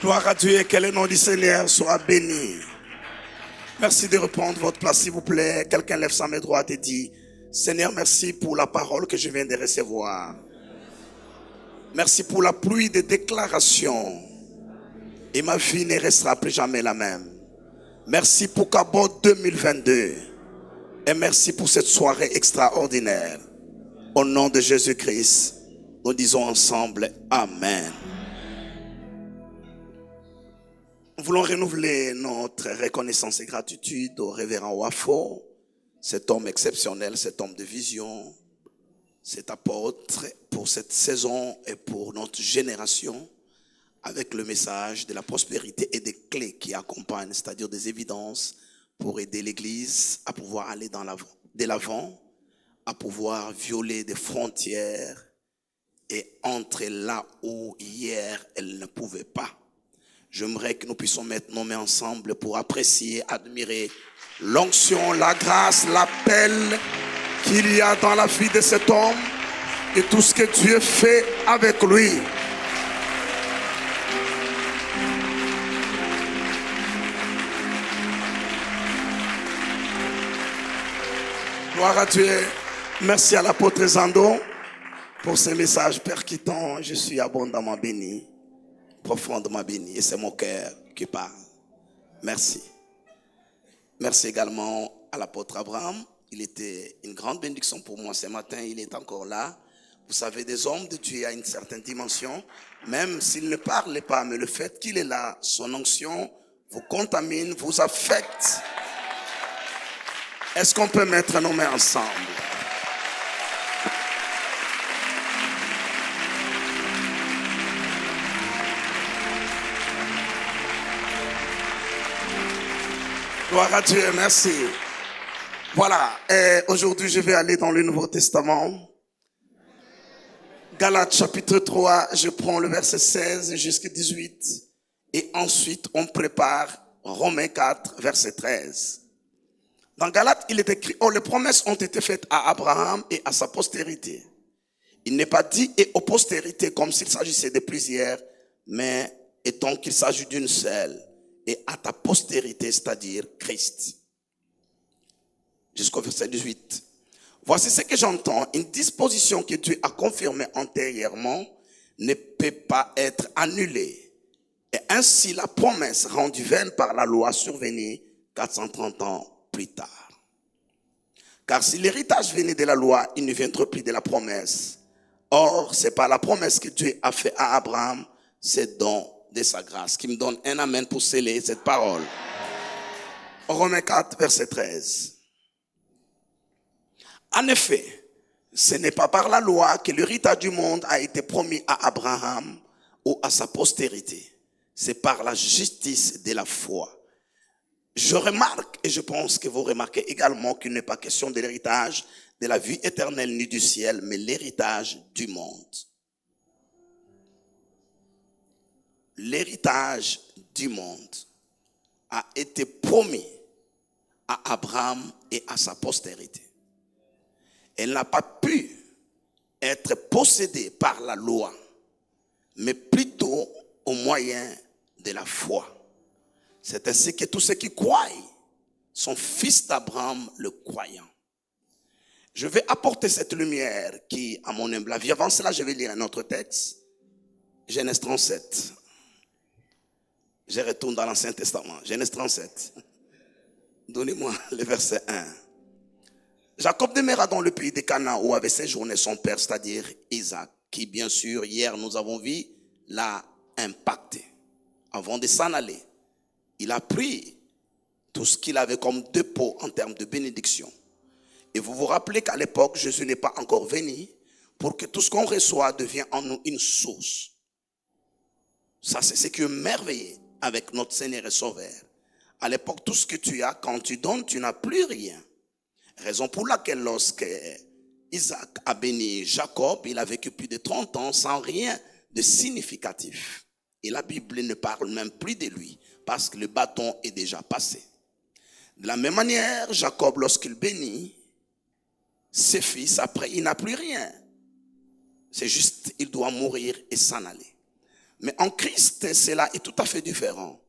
Gloire à Dieu et que le nom du Seigneur soit béni. Merci de reprendre votre place, s'il vous plaît. Quelqu'un lève sa main droite et dit: Seigneur, merci pour la parole que je viens de recevoir. Merci pour la pluie de déclarations. Et ma vie ne restera plus jamais la même. Merci pour Cabot 2022. Et merci pour cette soirée extraordinaire. Au nom de Jésus-Christ, nous disons ensemble Amen. Nous voulons renouveler notre reconnaissance et gratitude au révérend Wafo, cet homme exceptionnel, cet homme de vision, cet apôtre pour cette saison et pour notre génération, avec le message de la prospérité et des clés qui accompagnent, c'est-à-dire des évidences pour aider l'Église à pouvoir aller de l'avant, à pouvoir violer des frontières et entrer là où hier elle ne pouvait pas. J'aimerais que nous puissions mettre nos mains ensemble pour apprécier, admirer l'onction, la grâce, l'appel qu'il y a dans la vie de cet homme et tout ce que Dieu fait avec lui. Gloire à Dieu. Merci à l'apôtre Zando pour ce message percutant. Je suis abondamment béni, profondément béni, et c'est mon cœur qui parle. Merci. Merci également à l'apôtre Abraham. Il était une grande bénédiction pour moi ce matin. Il est encore là. Vous savez, des hommes de Dieu à une certaine dimension, même s'il ne parlait pas, mais le fait qu'il est là, son onction vous contamine, vous affecte. Est-ce qu'on peut mettre nos mains ensemble? Gloire à Dieu, merci. Voilà, aujourd'hui je vais aller dans le Nouveau Testament. Galates chapitre 3, je prends le verset 16 jusqu'à 18. Et ensuite on prépare Romains 4, verset 13. Dans Galates, il est écrit: les promesses ont été faites à Abraham et à sa postérité. Il n'est pas dit et aux postérités comme s'il s'agissait de plusieurs, mais étant qu'il s'agit d'une seule, et à ta postérité, c'est-à-dire Christ. Jusqu'au verset 18. Voici ce que j'entends: une disposition que Dieu a confirmée antérieurement ne peut pas être annulée. Et ainsi la promesse rendue vaine par la loi survenue 430 ans plus tard. Car si l'héritage venait de la loi, il ne viendrait plus de la promesse. Or, c'est par la promesse que Dieu a fait à Abraham, c'est don de sa grâce. Qui me donne un amen pour sceller cette parole. Romains 4, verset 13. En effet, ce n'est pas par la loi que l'héritage du monde a été promis à Abraham ou à sa postérité. C'est par la justice de la foi. Je remarque, et je pense que vous remarquez également, qu'il n'est pas question de l'héritage de la vie éternelle ni du ciel, mais l'héritage du monde. L'héritage du monde a été promis à Abraham et à sa postérité. Elle n'a pas pu être possédée par la loi, mais plutôt au moyen de la foi. C'est ainsi que tous ceux qui croient sont fils d'Abraham le croyant. Je vais apporter cette lumière qui, à mon humble avis, avant cela, je vais lire un autre texte. Genèse 37. Je retourne dans l'Ancien Testament. Genèse 37. Donnez-moi le verset 1. Jacob demeura dans le pays de Canaan où avait séjourné son père, c'est-à-dire Isaac, qui bien sûr, hier nous avons vu, l'a impacté. Avant de s'en aller, il a pris tout ce qu'il avait comme dépôt en termes de bénédiction. Et vous vous rappelez qu'à l'époque, Jésus n'est pas encore venu pour que tout ce qu'on reçoit devienne en nous une source. Ça, c'est ce qui est merveilleux avec notre Seigneur et Sauveur. À l'époque, tout ce que tu as, quand tu donnes, tu n'as plus rien. Raison pour laquelle lorsque Isaac a béni Jacob, il a vécu plus de 30 ans sans rien de significatif. Et la Bible ne parle même plus de lui parce que le bâton est déjà passé. De la même manière, Jacob, lorsqu'il bénit ses fils, après, il n'a plus rien. C'est juste, il doit mourir et s'en aller. Mais en Christ, cela est tout à fait différent.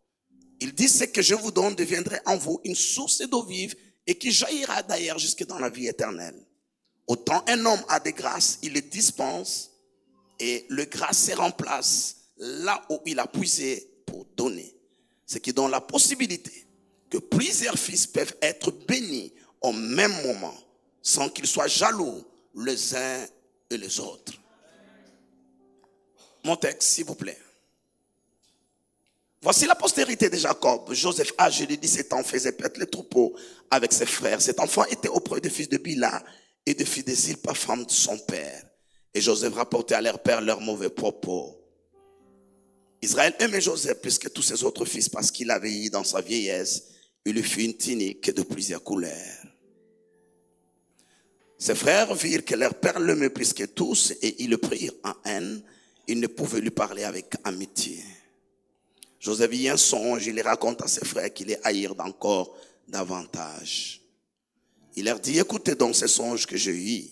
Il dit, ce que je vous donne deviendrait en vous une source d'eau vive et qui jaillira d'ailleurs jusque dans la vie éternelle. Autant un homme a des grâces, il les dispense et le grâce se remplace là où il a puisé pour donner. Ce qui donne la possibilité que plusieurs fils peuvent être bénis au même moment sans qu'ils soient jaloux les uns et les autres. Mon texte, s'il vous plaît. Voici la postérité de Jacob. Joseph, âgé de 17 ans, faisait paître les troupeaux avec ses frères. Cet enfant était auprès des fils de Bila et des filles de Zilpa, femme de son père. Et Joseph rapportait à leur père leurs mauvais propos. Israël aimait Joseph plus que tous ses autres fils parce qu'il avait eu dans sa vieillesse. Il lui fit une tunique de plusieurs couleurs. Ses frères virent que leur père l'aimait plus que tous et ils le prirent en haine. Ils ne pouvaient lui parler avec amitié. Joseph eut un songe, il les raconte à ses frères qu'ils les haïrent encore davantage. Il leur dit, écoutez donc ces songes que j'ai eus.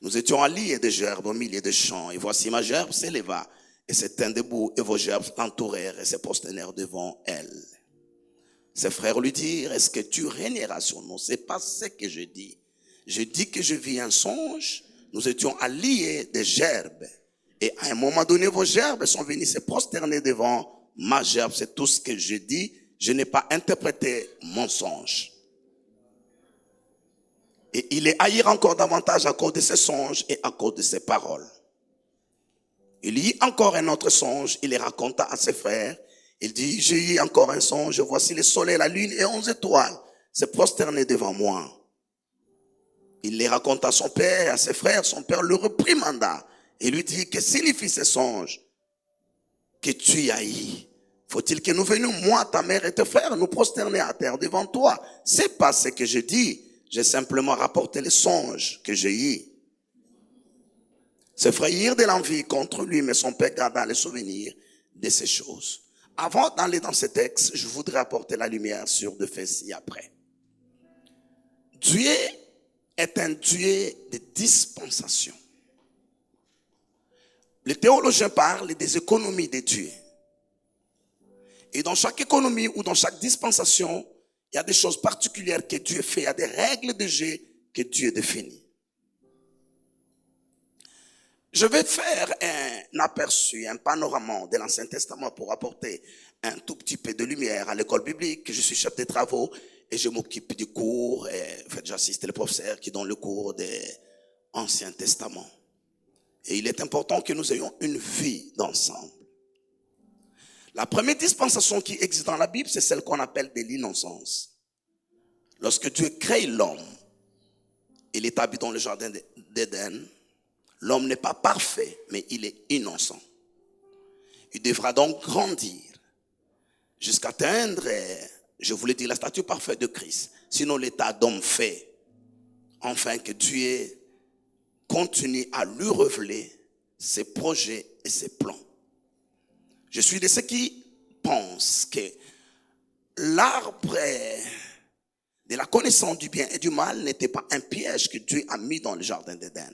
Nous étions alliés de gerbes au milieu des champs, et voici ma gerbe s'éleva, et se tint debout, et vos gerbes l'entourèrent, et se prosternèrent devant elle. Ses frères lui dirent, est-ce que tu régneras sur nous? C'est pas ce que je dis. Je dis que je vis un songe, nous étions alliés de gerbes, et à un moment donné, vos gerbes sont venues se prosterner devant ma gerbe. C'est tout ce que je dis. Je n'ai pas interprété mon songe. Et il les haïra encore davantage à cause de ses songes et à cause de ses paroles. Il y eut encore un autre songe. Il les raconta à ses frères. Il dit, j'ai eu encore un songe. Voici le soleil, la lune et 11 étoiles se prosterner devant moi. Il les raconta à son père et à ses frères. Son père le reprimanda et lui dit, que signifie ce songe que tu as eu? Faut-il que nous venions, moi, ta mère et tes frères, nous prosterner à terre devant toi? C'est pas ce que je dis. J'ai simplement rapporté les songes que j'ai eus. Ses frères eurent de l'envie contre lui, mais son père garda les souvenirs de ces choses. Avant d'aller dans ce texte, je voudrais apporter la lumière sur deux faits ci-après. Dieu est un Dieu de dispensation. Les théologiens parlent des économies de Dieu. Et dans chaque économie ou dans chaque dispensation, il y a des choses particulières que Dieu fait, il y a des règles de jeu que Dieu définit. Je vais faire un aperçu, un panorama de l'Ancien Testament pour apporter un tout petit peu de lumière à l'école biblique. Je suis chef de travaux et je m'occupe du cours. En fait, j'assiste les professeurs qui donnent le cours de l'Ancien Testament. Et il est important que nous ayons une vie d'ensemble. La première dispensation qui existe dans la Bible, c'est celle qu'on appelle de l'innocence. Lorsque Dieu crée l'homme, il établit dans le jardin d'Éden, l'homme n'est pas parfait, mais il est innocent. Il devra donc grandir jusqu'à atteindre, je voulais dire, la stature parfaite de Christ. Sinon l'état d'homme fait, afin que Dieu continue à lui révéler ses projets et ses plans. Je suis de ceux qui pensent que l'arbre de la connaissance du bien et du mal n'était pas un piège que Dieu a mis dans le jardin d'Éden.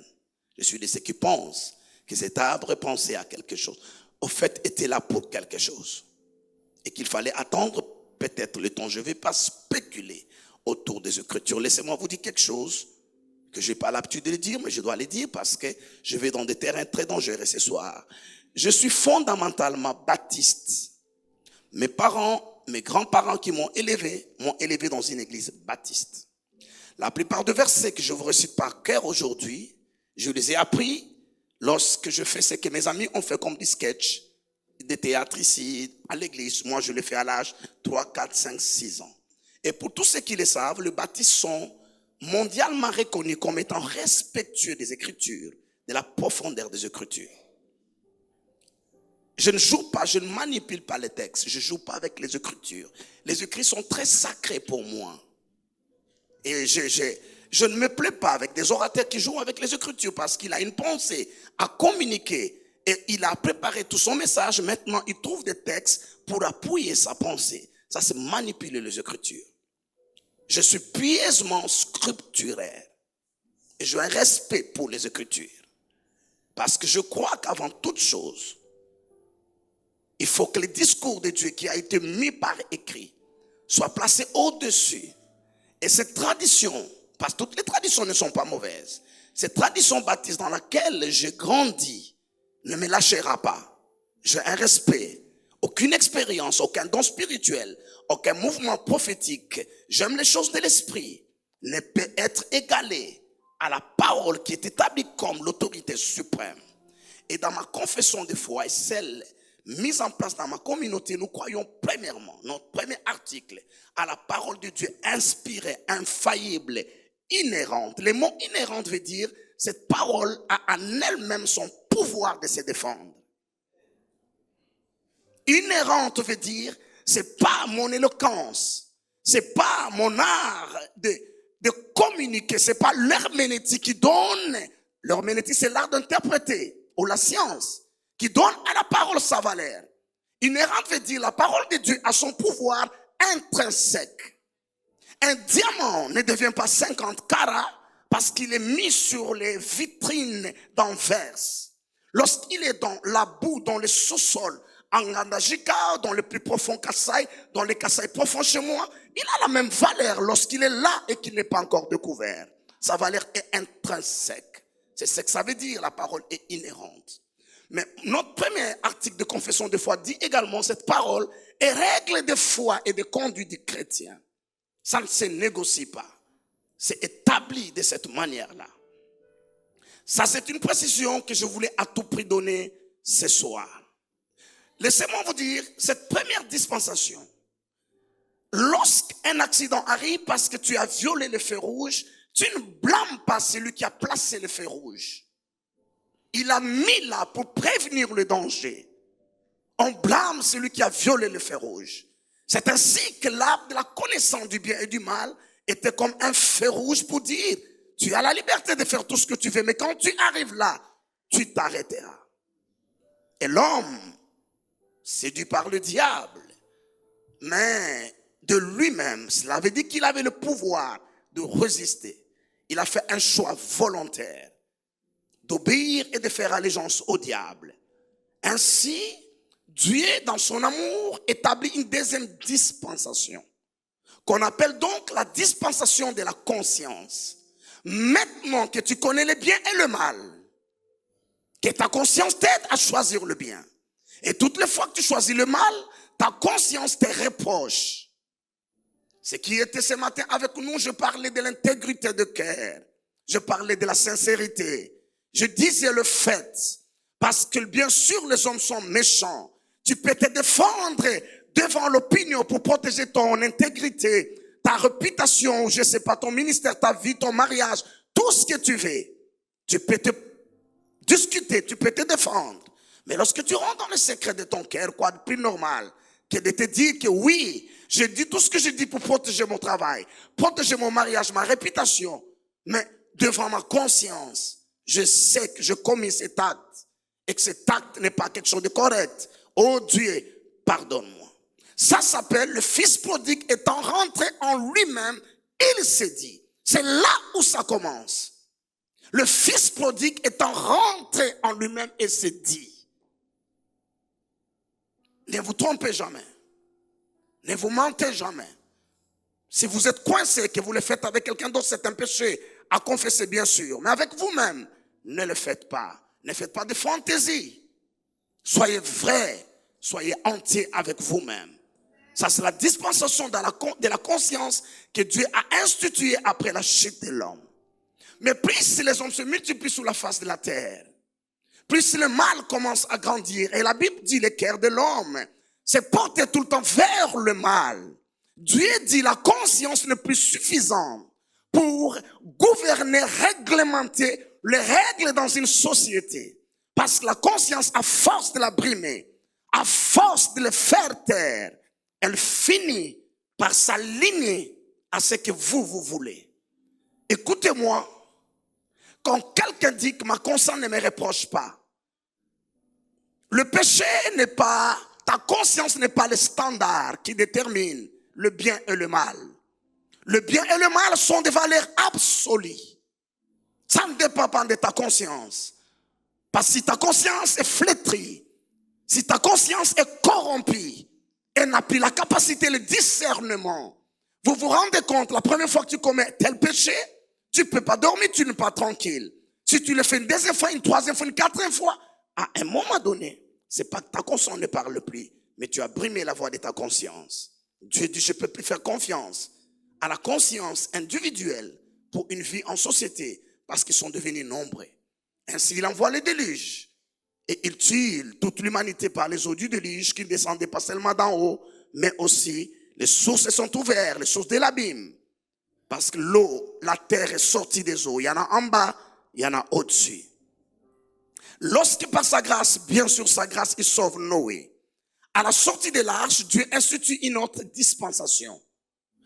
Je suis de ceux qui pensent que cet arbre pensait à quelque chose. Au fait, était là pour quelque chose. Et qu'il fallait attendre peut-être le temps. Je ne vais pas spéculer autour des Écritures. Laissez-moi vous dire quelque chose que je n'ai pas l'habitude de le dire, mais je dois le dire parce que je vais dans des terrains très dangereux ce soir. Je suis fondamentalement baptiste. Mes parents, mes grands-parents qui m'ont élevé dans une église baptiste. La plupart des versets que je vous récite par cœur aujourd'hui, je les ai appris lorsque je fais ce que mes amis ont fait comme des sketchs, des théâtres ici à l'église. Moi, je l'ai fait à l'âge 3, 4, 5, 6 ans. Et pour tous ceux qui le savent, les baptistes sont mondialement reconnus comme étant respectueux des Écritures, de la profondeur des Écritures. Je ne joue pas, je ne manipule pas les textes, je ne joue pas avec les Écritures. Les Écritures sont très sacrées pour moi. Et je ne me plais pas avec des orateurs qui jouent avec les Écritures parce qu'il a une pensée à communiquer et il a préparé tout son message. Maintenant, il trouve des textes pour appuyer sa pensée. Ça, c'est manipuler les Écritures. Je suis pieusement scripturaire et j'ai un respect pour les Écritures parce que je crois qu'avant toute chose, il faut que le discours de Dieu qui a été mis par écrit soit placé au-dessus. Et cette tradition, parce que toutes les traditions ne sont pas mauvaises, cette tradition baptiste dans laquelle j'ai grandi ne me lâchera pas. J'ai un respect, aucune expérience, aucun don spirituel, aucun mouvement prophétique. J'aime les choses de l'esprit. Ne peut être égalé à la parole qui est établie comme l'autorité suprême. Et dans ma confession de foi et celle mise en place dans ma communauté, nous croyons premièrement, notre premier article, à la parole de Dieu inspirée, infaillible, inhérente. Le mot inhérente veut dire, cette parole a en elle-même son pouvoir de se défendre. Inhérente veut dire, c'est pas mon éloquence, c'est pas mon art de communiquer, c'est pas l'herméneutique qui donne. L'herméneutique, c'est l'art d'interpréter, ou la science, qui donne à la parole sa valeur. Inhérente veut dire, la parole de Dieu a son pouvoir intrinsèque. Un diamant ne devient pas 50 carats parce qu'il est mis sur les vitrines d'Anvers. Lorsqu'il est dans la boue, dans le sous-sol, en Ngandajika, dans le plus profond Kassai, dans les Kassai profonds chez moi, il a la même valeur lorsqu'il est là et qu'il n'est pas encore découvert. Sa valeur est intrinsèque. C'est ce que ça veut dire, la parole est inhérente. Mais notre premier article de confession de foi dit également cette parole est règle de foi et de conduite du chrétien. Ça ne se négocie pas. C'est établi de cette manière-là. Ça, c'est une précision que je voulais à tout prix donner ce soir. Laissez-moi vous dire, cette première dispensation, lorsqu'un accident arrive parce que tu as violé le feu rouge, tu ne blâmes pas celui qui a placé le feu rouge. Il a mis là pour prévenir le danger. On blâme celui qui a violé le feu rouge. C'est ainsi que l'arbre de la connaissance du bien et du mal était comme un feu rouge pour dire, tu as la liberté de faire tout ce que tu veux, mais quand tu arrives là, tu t'arrêteras. Et l'homme, séduit par le diable, mais de lui-même, cela veut dire qu'il avait le pouvoir de résister. Il a fait un choix volontaire d'obéir et de faire allégeance au diable. Ainsi, Dieu, dans son amour, établit une deuxième dispensation, qu'on appelle donc la dispensation de la conscience. Maintenant que tu connais le bien et le mal, que ta conscience t'aide à choisir le bien. Et toutes les fois que tu choisis le mal, ta conscience te reproche. Ce qui était ce matin avec nous, je parlais de l'intégrité de cœur. Je parlais de la sincérité. Je disais le fait. Parce que bien sûr, les hommes sont méchants. Tu peux te défendre devant l'opinion pour protéger ton intégrité, ta réputation, je sais pas, ton ministère, ta vie, ton mariage, tout ce que tu veux. Tu peux te discuter, tu peux te défendre. Mais lorsque tu rentres dans le secret de ton cœur, quoi de plus normal que de te dire que oui, je dis tout ce que je dis pour protéger mon travail, protéger mon mariage, ma réputation, mais devant ma conscience, je sais que je commets cet acte et que cet acte n'est pas quelque chose de correct. Oh Dieu, pardonne-moi. Ça s'appelle le fils prodigue étant rentré en lui-même, il s'est dit. C'est là où ça commence. Le fils prodigue étant rentré en lui-même et s'est dit. Ne vous trompez jamais. Ne vous mentez jamais. Si vous êtes coincé, que vous le faites avec quelqu'un d'autre, c'est un péché à confesser bien sûr. Mais avec vous-même, ne le faites pas. Ne faites pas de fantaisie. Soyez vrai. Soyez entier avec vous-même. Ça, c'est la dispensation de la conscience que Dieu a instituée après la chute de l'homme. Mais plus les hommes se multiplient sur la face de la terre, plus le mal commence à grandir. Et la Bible dit, le cœur de l'homme s'est porté tout le temps vers le mal. Dieu dit, la conscience n'est plus suffisante pour gouverner, réglementer les règles dans une société. Parce que la conscience, à force de la brimer, à force de le faire taire, elle finit par s'aligner à ce que vous voulez. Écoutez-moi, quand quelqu'un dit que ma conscience ne me reproche pas, le péché n'est pas, ta conscience n'est pas le standard qui détermine le bien et le mal. Le bien et le mal sont des valeurs absolues. Ça ne dépend pas de ta conscience. Parce que si ta conscience est flétrie, si ta conscience est corrompue et n'a plus la capacité, le discernement, vous vous rendez compte, la première fois que tu commets tel péché, tu ne peux pas dormir, tu n'es pas tranquille. Si tu le fais une deuxième fois, une troisième fois, une quatrième fois, à un moment donné, c'est pas que ta conscience ne parle plus, mais tu as brimé la voix de ta conscience. Dieu dit, je ne peux plus faire confiance à la conscience individuelle pour une vie en société, parce qu'ils sont devenus nombreux. Ainsi, il envoie le déluge et il tue toute l'humanité par les eaux du déluge qui ne descendaient pas seulement d'en haut, mais aussi les sources sont ouvertes, les sources de l'abîme. Parce que l'eau, la terre est sortie des eaux. Il y en a en bas, il y en a au-dessus. Lorsque par sa grâce, bien sûr sa grâce, il sauve Noé. À la sortie de l'arche, Dieu institue une autre dispensation.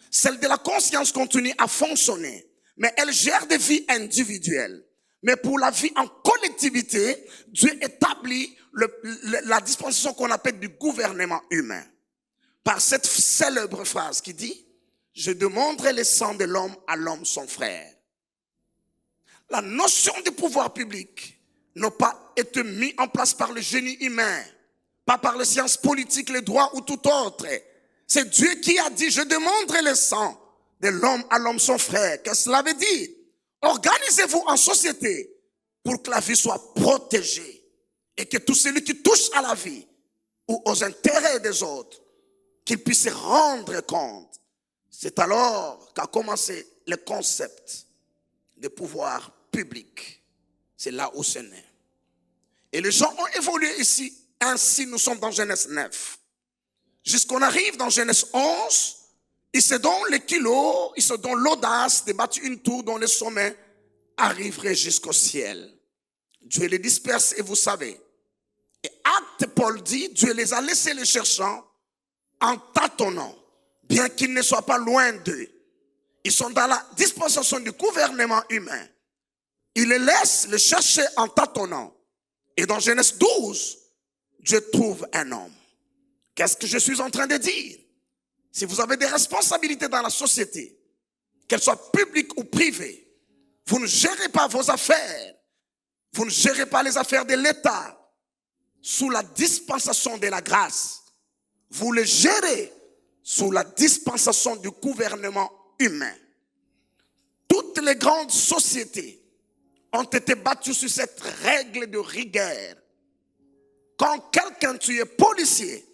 Celle de la conscience continue à fonctionner, mais elle gère des vies individuelles. Mais pour la vie en collectivité, Dieu établit la dispensation qu'on appelle du gouvernement humain. Par cette célèbre phrase qui dit, je demanderai le sang de l'homme à l'homme son frère. La notion de pouvoir public n'a pas été mise en place par le génie humain, pas par les sciences politiques, les droits ou tout autre. C'est Dieu qui a dit, je demanderai le sang de l'homme à l'homme son frère. Qu'est-ce que cela veut dire? Organisez-vous en société pour que la vie soit protégée et que tout celui qui touche à la vie ou aux intérêts des autres, qu'il puisse se rendre compte. C'est alors qu'a commencé le concept de pouvoir public. C'est là où c'est né. Et les gens ont évolué ici. Ainsi, nous sommes dans Genèse 9. Jusqu'on arrive dans Genèse 11, ils se donnent le kilo, ils se donnent l'audace de bâtir une tour dont le sommet arriverait jusqu'au ciel. Dieu les disperse et vous savez. Et Acte, Paul dit, Dieu les a laissés les cherchant en tâtonnant, bien qu'ils ne soient pas loin d'eux. Ils sont dans la dispensation du gouvernement humain. Il les laisse le chercher en tâtonnant. Et dans Genèse 12, Dieu trouve un homme. Qu'est-ce que je suis en train de dire? Si vous avez des responsabilités dans la société, qu'elles soient publiques ou privées, vous ne gérez pas vos affaires, vous ne gérez pas les affaires de l'État sous la dispensation de la grâce. Vous les gérez sous la dispensation du gouvernement humain. Toutes les grandes sociétés ont été battues sur cette règle de rigueur. Quand quelqu'un, tu es policier,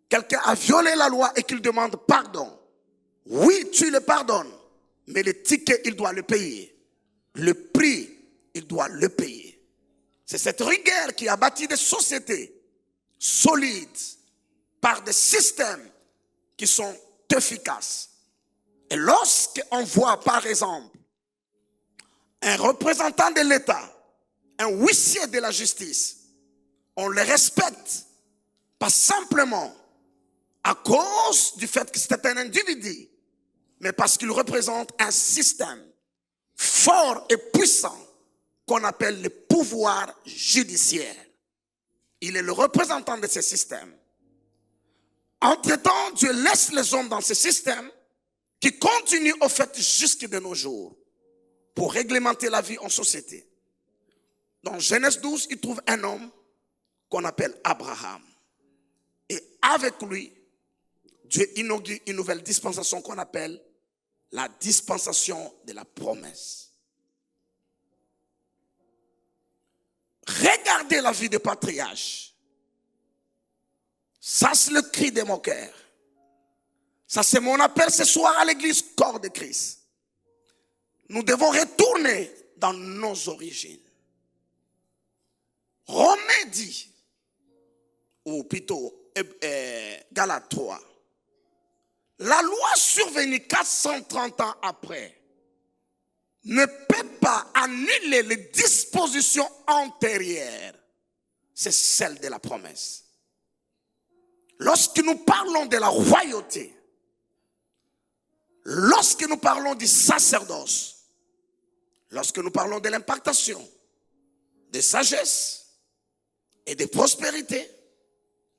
quelqu'un a violé la loi et qu'il demande pardon, oui, tu le pardonnes, mais le ticket, il doit le payer. Le prix, il doit le payer. C'est cette rigueur qui a bâti des sociétés solides par des systèmes qui sont efficaces. Et lorsqu'on voit, par exemple, un représentant de l'État, un huissier de la justice, on le respecte, pas simplement à cause du fait que c'est un individu, mais parce qu'il représente un système fort et puissant qu'on appelle le pouvoir judiciaire. Il est le représentant de ce système. Entre-temps, Dieu laisse les hommes dans ce système qui continue au fait jusque de nos jours pour réglementer la vie en société. Dans Genèse 12, il trouve un homme qu'on appelle Abraham. Et avec lui, Dieu inaugure une nouvelle dispensation qu'on appelle la dispensation de la promesse. Regardez la vie des patriarches. Ça, c'est le cri de mon cœur. Ça, c'est mon appel ce soir à l'église corps de Christ. Nous devons retourner dans nos origines. Romains dit, ou plutôt Galates 3, la loi survenue 430 ans après ne peut pas annuler les dispositions antérieures. C'est celle de la promesse. Lorsque nous parlons de la royauté, lorsque nous parlons du sacerdoce, lorsque nous parlons de l'impactation, de sagesse et de prospérité,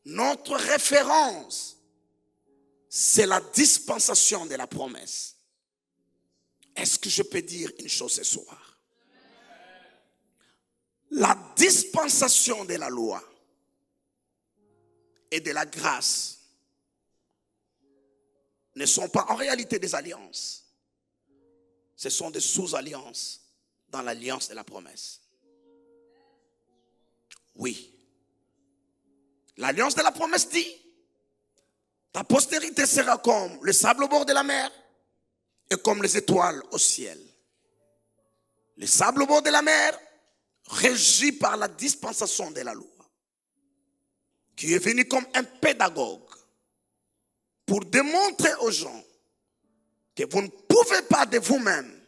notre référence, c'est la dispensation de la promesse. Est-ce que je peux dire une chose ce soir? La dispensation de la loi et de la grâce ne sont pas en réalité des alliances. Ce sont des sous-alliances dans l'alliance de la promesse. Oui. L'alliance de la promesse dit, ta postérité sera comme le sable au bord de la mer et comme les étoiles au ciel. Le sable au bord de la mer, régi par la dispensation de la loi, qui est venu comme un pédagogue pour démontrer aux gens que vous ne pouvez pas de vous-même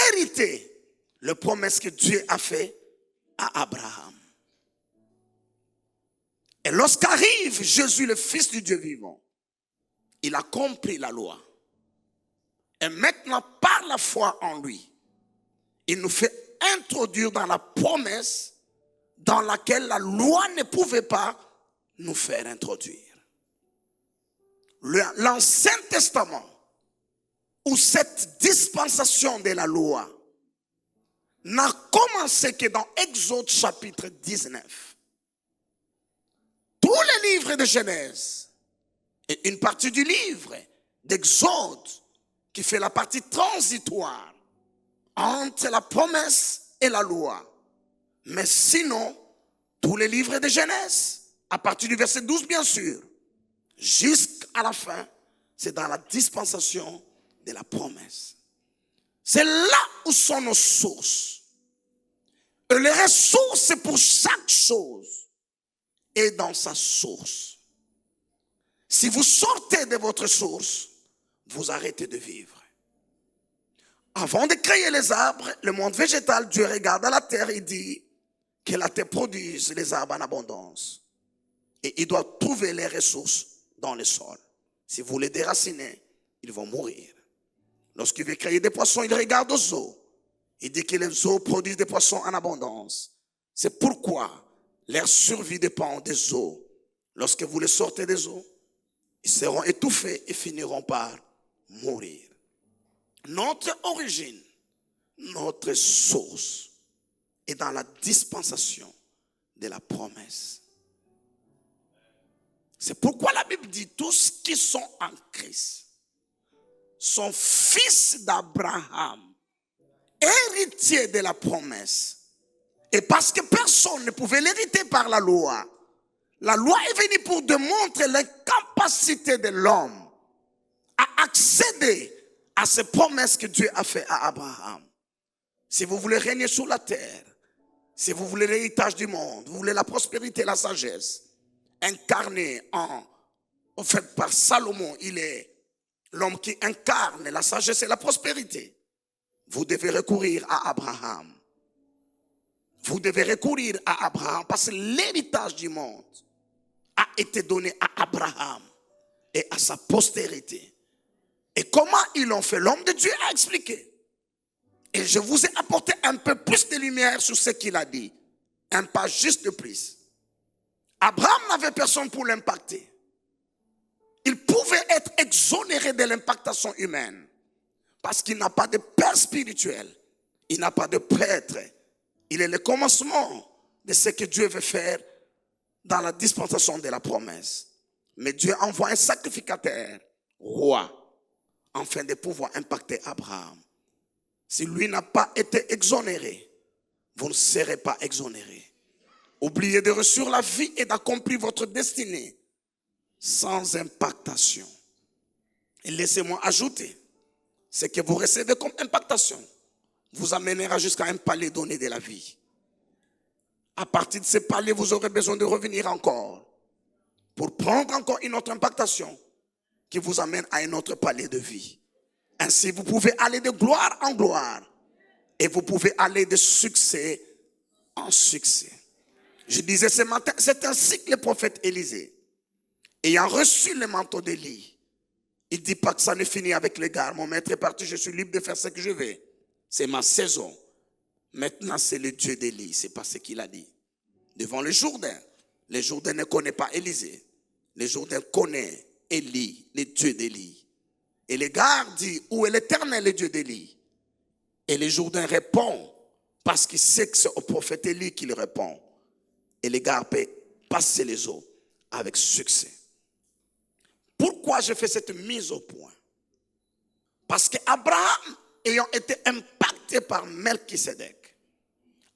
hériter les promesses que Dieu a fait à Abraham. Et lorsqu'arrive Jésus, le Fils du Dieu vivant, il a compris la loi. Et maintenant, par la foi en lui, il nous fait introduire dans la promesse dans laquelle la loi ne pouvait pas nous faire introduire. L'Ancien Testament, où cette dispensation de la loi n'a commencé que dans Exode chapitre 19. Tous les livres de Genèse et une partie du livre d'Exode qui fait la partie transitoire entre la promesse et la loi. Mais sinon, tous les livres de Genèse, à partir du verset 12 bien sûr, jusqu'à la fin, c'est dans la dispensation de la promesse. C'est là où sont nos sources. Et les ressources pour chaque chose est dans sa source. Si vous sortez de votre source, vous arrêtez de vivre. Avant de créer les arbres, le monde végétal, Dieu regarde à la terre et dit que la terre produise les arbres en abondance. Et il doit trouver les ressources dans le sol. Si vous les déracinez, ils vont mourir. Lorsqu'il veut créer des poissons, il regarde aux eaux. Il dit que les eaux produisent des poissons en abondance. C'est pourquoi leur survie dépend des eaux. Lorsque vous les sortez des eaux, ils seront étouffés et finiront par mourir. Notre origine, notre source est dans la dispensation de la promesse. C'est pourquoi la Bible dit tous qui sont en Christ sont fils d'Abraham, héritiers de la promesse. Et parce que personne ne pouvait l'hériter par la loi est venue pour démontrer l'incapacité de l'homme à accéder à ces promesses que Dieu a fait à Abraham. Si vous voulez régner sur la terre, si vous voulez l'héritage du monde, vous voulez la prospérité, la sagesse, incarné en fait par Salomon, il est l'homme qui incarne la sagesse et la prospérité. Vous devez recourir à Abraham. Vous devez recourir à Abraham parce que l'héritage du monde a été donné à Abraham et à sa postérité. Et comment ils l'ont fait? L'homme de Dieu a expliqué. Et je vous ai apporté un peu plus de lumière sur ce qu'il a dit. Un pas juste de plus. Abraham n'avait personne pour l'impacter. Il pouvait être exonéré de l'impactation humaine. Parce qu'il n'a pas de père spirituel. Il n'a pas de prêtre. Il est le commencement de ce que Dieu veut faire dans la dispensation de la promesse. Mais Dieu envoie un sacrificateur, roi, afin de pouvoir impacter Abraham. Si lui n'a pas été exonéré, vous ne serez pas exonéré. Oubliez de recevoir la vie et d'accomplir votre destinée sans impactation. Et laissez-moi ajouter, ce que vous recevez comme impactation vous amènera jusqu'à un palais donné de la vie. À partir de ce palais, vous aurez besoin de revenir encore pour prendre encore une autre impactation qui vous amène à un autre palais de vie. Ainsi, vous pouvez aller de gloire en gloire et vous pouvez aller de succès en succès. Je disais ce matin, c'est ainsi que le prophète Élisée, ayant reçu le manteau d'Élie, il dit pas que ça ne finit avec les gars. Mon maître est parti, je suis libre de faire ce que je veux. C'est ma saison. Maintenant, c'est le Dieu d'Élie. C'est pas ce qu'il a dit. Devant le Jourdain ne connaît pas Élisée. Le Jourdain connaît Élie, le Dieu d'Élie. Et le gars dit, où est l'Éternel, le Dieu d'Élie? Et le Jourdain répond, parce qu'il sait que c'est au prophète Élie qu'il répond. Et le gars peut passer les eaux. avec succès. Pourquoi je fais cette mise au point? Parce qu'Abraham, ayant été impacté par Melchisédek,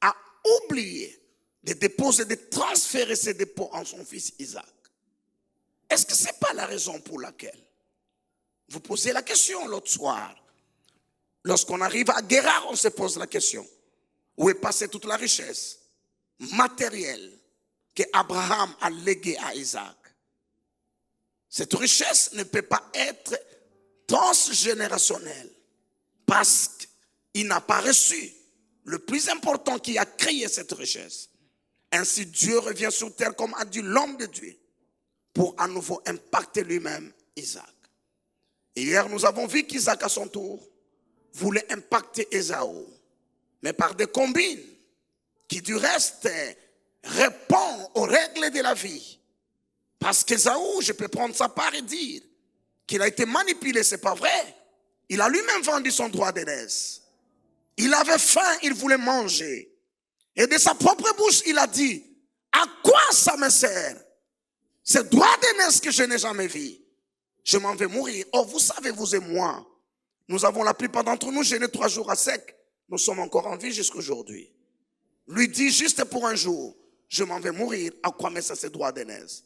a oublié de déposer, de transférer ses dépôts en son fils Isaac. Est-ce que ce n'est pas la raison pour laquelle vous posez la question l'autre soir? Lorsqu'on arrive à Guérard, on se pose la question. Où est passée toute la richesse matérielle que Abraham a léguée à Isaac? Cette richesse ne peut pas être transgénérationnelle parce qu'il n'a pas reçu le plus important qui a créé cette richesse. Ainsi, Dieu revient sur terre comme a dit l'homme de Dieu pour à nouveau impacter lui-même Isaac. Et hier, nous avons vu qu'Isaac, à son tour, voulait impacter Ésaü, mais par des combines qui, du reste, répondent aux règles de la vie. Parce qu'Ésaü, je peux prendre sa part et dire qu'il a été manipulé, c'est pas vrai. Il a lui-même vendu son droit d'aînesse. Il avait faim, il voulait manger. Et de sa propre bouche, il a dit, à quoi ça me sert? Ce droit d'aînesse que je n'ai jamais vu. Je m'en vais mourir. Oh, vous savez, vous et moi, nous avons la plupart d'entre nous jeûné 3 jours à sec. Nous sommes encore en vie jusqu'aujourd'hui. Lui dit juste pour un jour, je m'en vais mourir. À quoi me sert ce droit d'aînesse?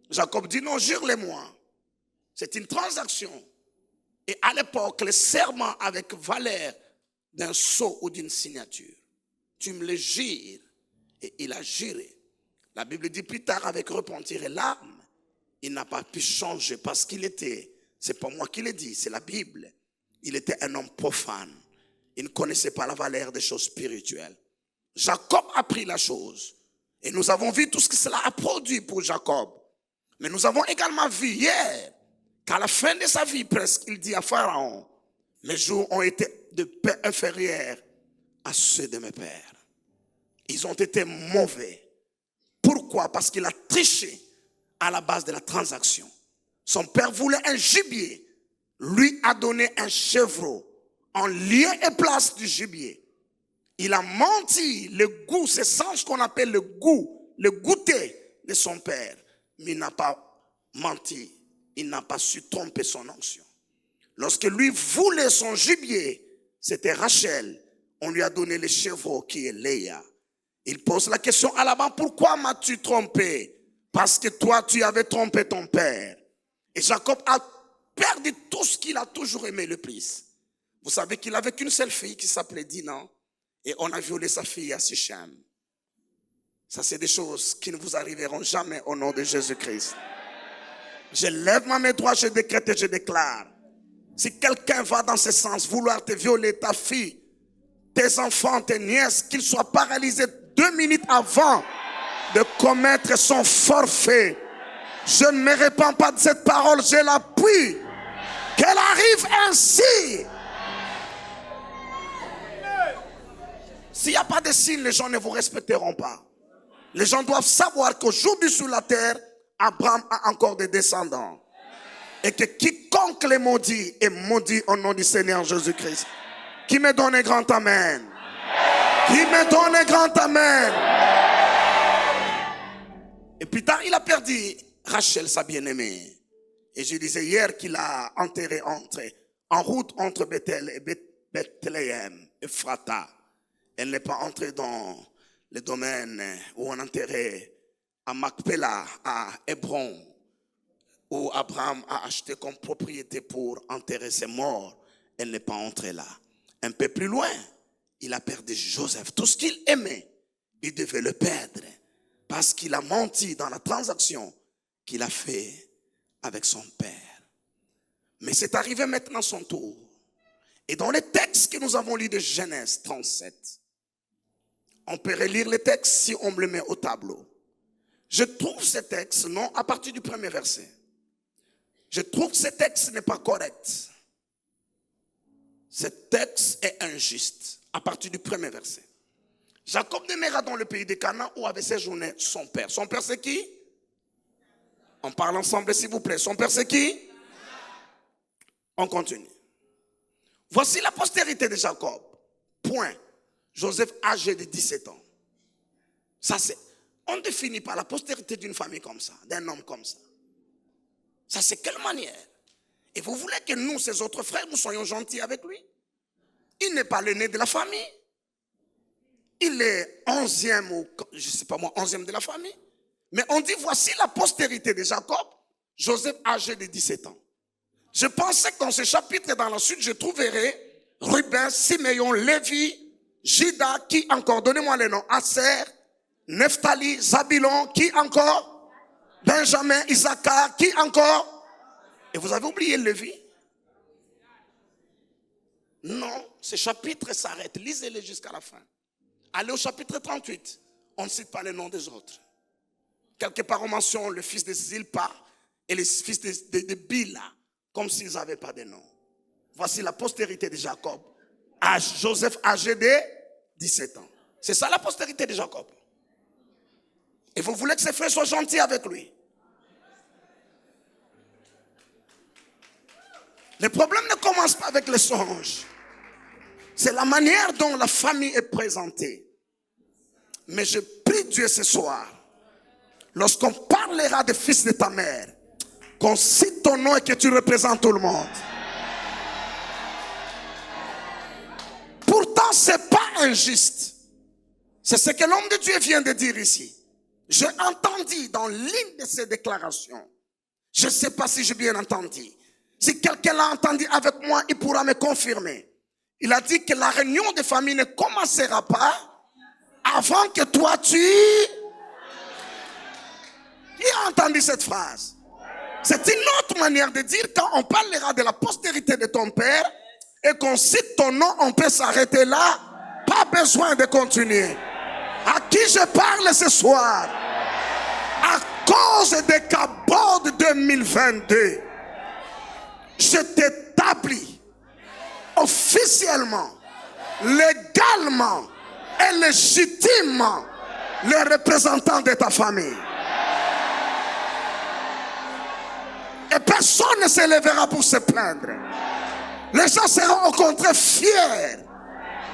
Jacob dit non, jure-les-moi. C'est une transaction. Et à l'époque, le serment avec valeur d'un sceau ou d'une signature. Tu me le jures. Et il a juré. La Bible dit plus tard, avec repentir et larmes, il n'a pas pu changer parce qu'il était, c'est pas moi qui l'ai dit, c'est la Bible. Il était un homme profane. Il ne connaissait pas la valeur des choses spirituelles. Jacob a pris la chose. Et nous avons vu tout ce que cela a produit pour Jacob. Mais nous avons également vu hier qu'à la fin de sa vie presque, il dit à Pharaon, mes jours ont été de paix inférieurs à ceux de mes pères. Ils ont été mauvais. Pourquoi? Parce qu'il a triché à la base de la transaction. Son père voulait un gibier. Lui a donné un chevreau en lieu et place du gibier. Il a menti. Le goût, c'est ça ce qu'on appelle le goût, le goûter de son père. Mais il n'a pas menti. Il n'a pas su tromper son onction. Lorsque lui voulait son gibier, c'était Rachel. On lui a donné le chevreau qui est Léa. Il pose la question à Laban, pourquoi m'as-tu trompé? Parce que toi, tu avais trompé ton père. Et Jacob a perdu tout ce qu'il a toujours aimé le plus. Vous savez qu'il avait qu'une seule fille qui s'appelait Dina. Et on a violé sa fille à Sichem. Ça, c'est des choses qui ne vous arriveront jamais au nom de Jésus-Christ. Je lève ma main droite, je décrète et je déclare. Si quelqu'un va dans ce sens, vouloir te violer, ta fille, tes enfants, tes nièces, qu'ils soient paralysés 2 minutes avant de commettre son forfait. Je ne me répands pas de cette parole, je l'appuie. Qu'elle arrive ainsi. S'il n'y a pas de signe, les gens ne vous respecteront pas. Les gens doivent savoir qu'aujourd'hui sur la terre, Abraham a encore des descendants. Et que quiconque les maudit est maudit au nom du Seigneur Jésus-Christ. Qui me donne un grand amen? Qui me donne un grand amen? Et plus tard, il a perdu Rachel, sa bien-aimée. Et je disais hier qu'il a enterré en route entre Bethel et Bethléem, Ephrata. Elle n'est pas entrée dans le domaine où on enterrait à Macpéla, à Hébron, où Abraham a acheté comme propriété pour enterrer ses morts. Elle n'est pas entrée là. Un peu plus loin, il a perdu Joseph. Tout ce qu'il aimait, il devait le perdre. Parce qu'il a menti dans la transaction qu'il a fait avec son père. Mais c'est arrivé maintenant son tour. Et dans les textes que nous avons lus de Genèse 37, on peut relire les textes si on me le met au tableau. Je trouve ces textes, non, à partir du premier verset. Je trouve que ce texte n'est pas correct. Ce texte est injuste à partir du premier verset. Jacob demeura dans le pays de Canaan où avait séjourné son père. Son père c'est qui? On parle ensemble s'il vous plaît. Son père c'est qui? On continue. Voici la postérité de Jacob. Point. Joseph âgé de 17 ans. Ça c'est. On ne définit pas la postérité d'une famille comme ça, d'un homme comme ça. Ça, c'est quelle manière? Et vous voulez que nous, ses autres frères, nous soyons gentils avec lui? Il n'est pas l'aîné de la famille. Il est 11e ou, je ne sais pas moi, 11e de la famille. Mais on dit, voici la postérité de Jacob, Joseph âgé de 17 ans. Je pensais que dans ce chapitre et dans la suite, je trouverais Ruben, Siméon, Lévi, Juda, qui encore? Donnez-moi les noms. Aser, Nephtali, Zabilon, qui encore? Benjamin, Issachar, qui encore? Et vous avez oublié Lévi? Non, ce chapitre s'arrête. Lisez-les jusqu'à la fin. Allez au chapitre 38. On ne cite pas les noms des autres. Quelque part on mentionne le fils de Zilpa et les fils de Bila, comme s'ils n'avaient pas de nom. Voici la postérité de Jacob. Joseph âgé de 17 ans. C'est ça la postérité de Jacob. Et vous voulez que ses frères soient gentils avec lui. Le problème ne commence pas avec les songes. C'est la manière dont la famille est présentée. Mais je prie Dieu ce soir, lorsqu'on parlera des fils de ta mère, qu'on cite ton nom et que tu représentes tout le monde. Pourtant, ce n'est pas injuste. C'est ce que l'homme de Dieu vient de dire ici. J'ai entendu dans l'une de ses déclarations. Je ne sais pas si j'ai bien entendu. Si quelqu'un l'a entendu avec moi, il pourra me confirmer. Il a dit que la réunion de famille ne commencera pas avant que toi tu... Qui a entendu cette phrase? C'est une autre manière de dire quand on parlera de la postérité de ton père et qu'on cite ton nom, on peut s'arrêter là. Pas besoin de continuer. À qui je parle ce soir? À cause des cabots de 2022, je t'établis officiellement, légalement et légitimement le représentant de ta famille. Et personne ne se lèvera pour se plaindre. Les gens seront au contraire fiers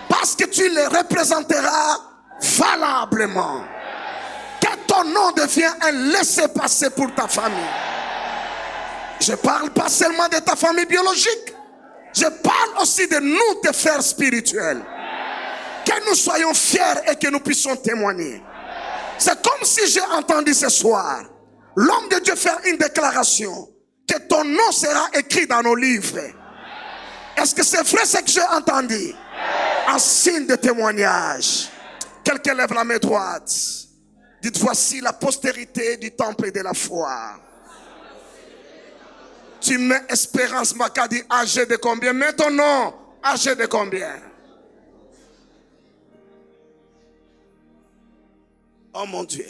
parce que tu les représenteras valablement. Que ton nom devienne un laissez-passer pour ta famille. Je parle pas seulement de ta famille biologique. Je parle aussi de nous, tes frères spirituels. Que nous soyons fiers et que nous puissions témoigner. C'est comme si j'ai entendu ce soir l'homme de Dieu faire une déclaration que ton nom sera écrit dans nos livres. Est-ce que c'est vrai ce que j'ai entendu? En signe de témoignage. Quelqu'un lève la main droite. Dites, voici la postérité du temple de la foi. Tu mets Espérance Makadi âgé de combien? Mets ton nom âgé de combien? Oh mon Dieu.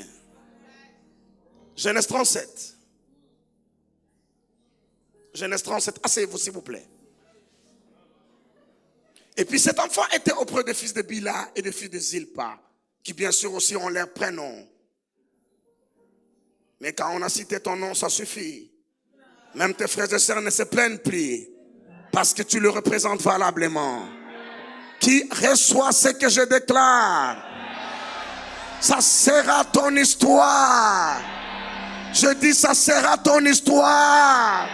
Genèse 37. Genèse 37. Asseyez-vous s'il vous plaît. Et puis cet enfant était auprès des fils de Bila et des fils de Zilpa, qui bien sûr aussi ont leur prénom. Mais quand on a cité ton nom, ça suffit. Même tes frères et sœurs ne se plaignent plus, parce que tu le représentes valablement. Qui reçoit ce que je déclare, ça sera ton histoire. Je dis, ça sera ton histoire.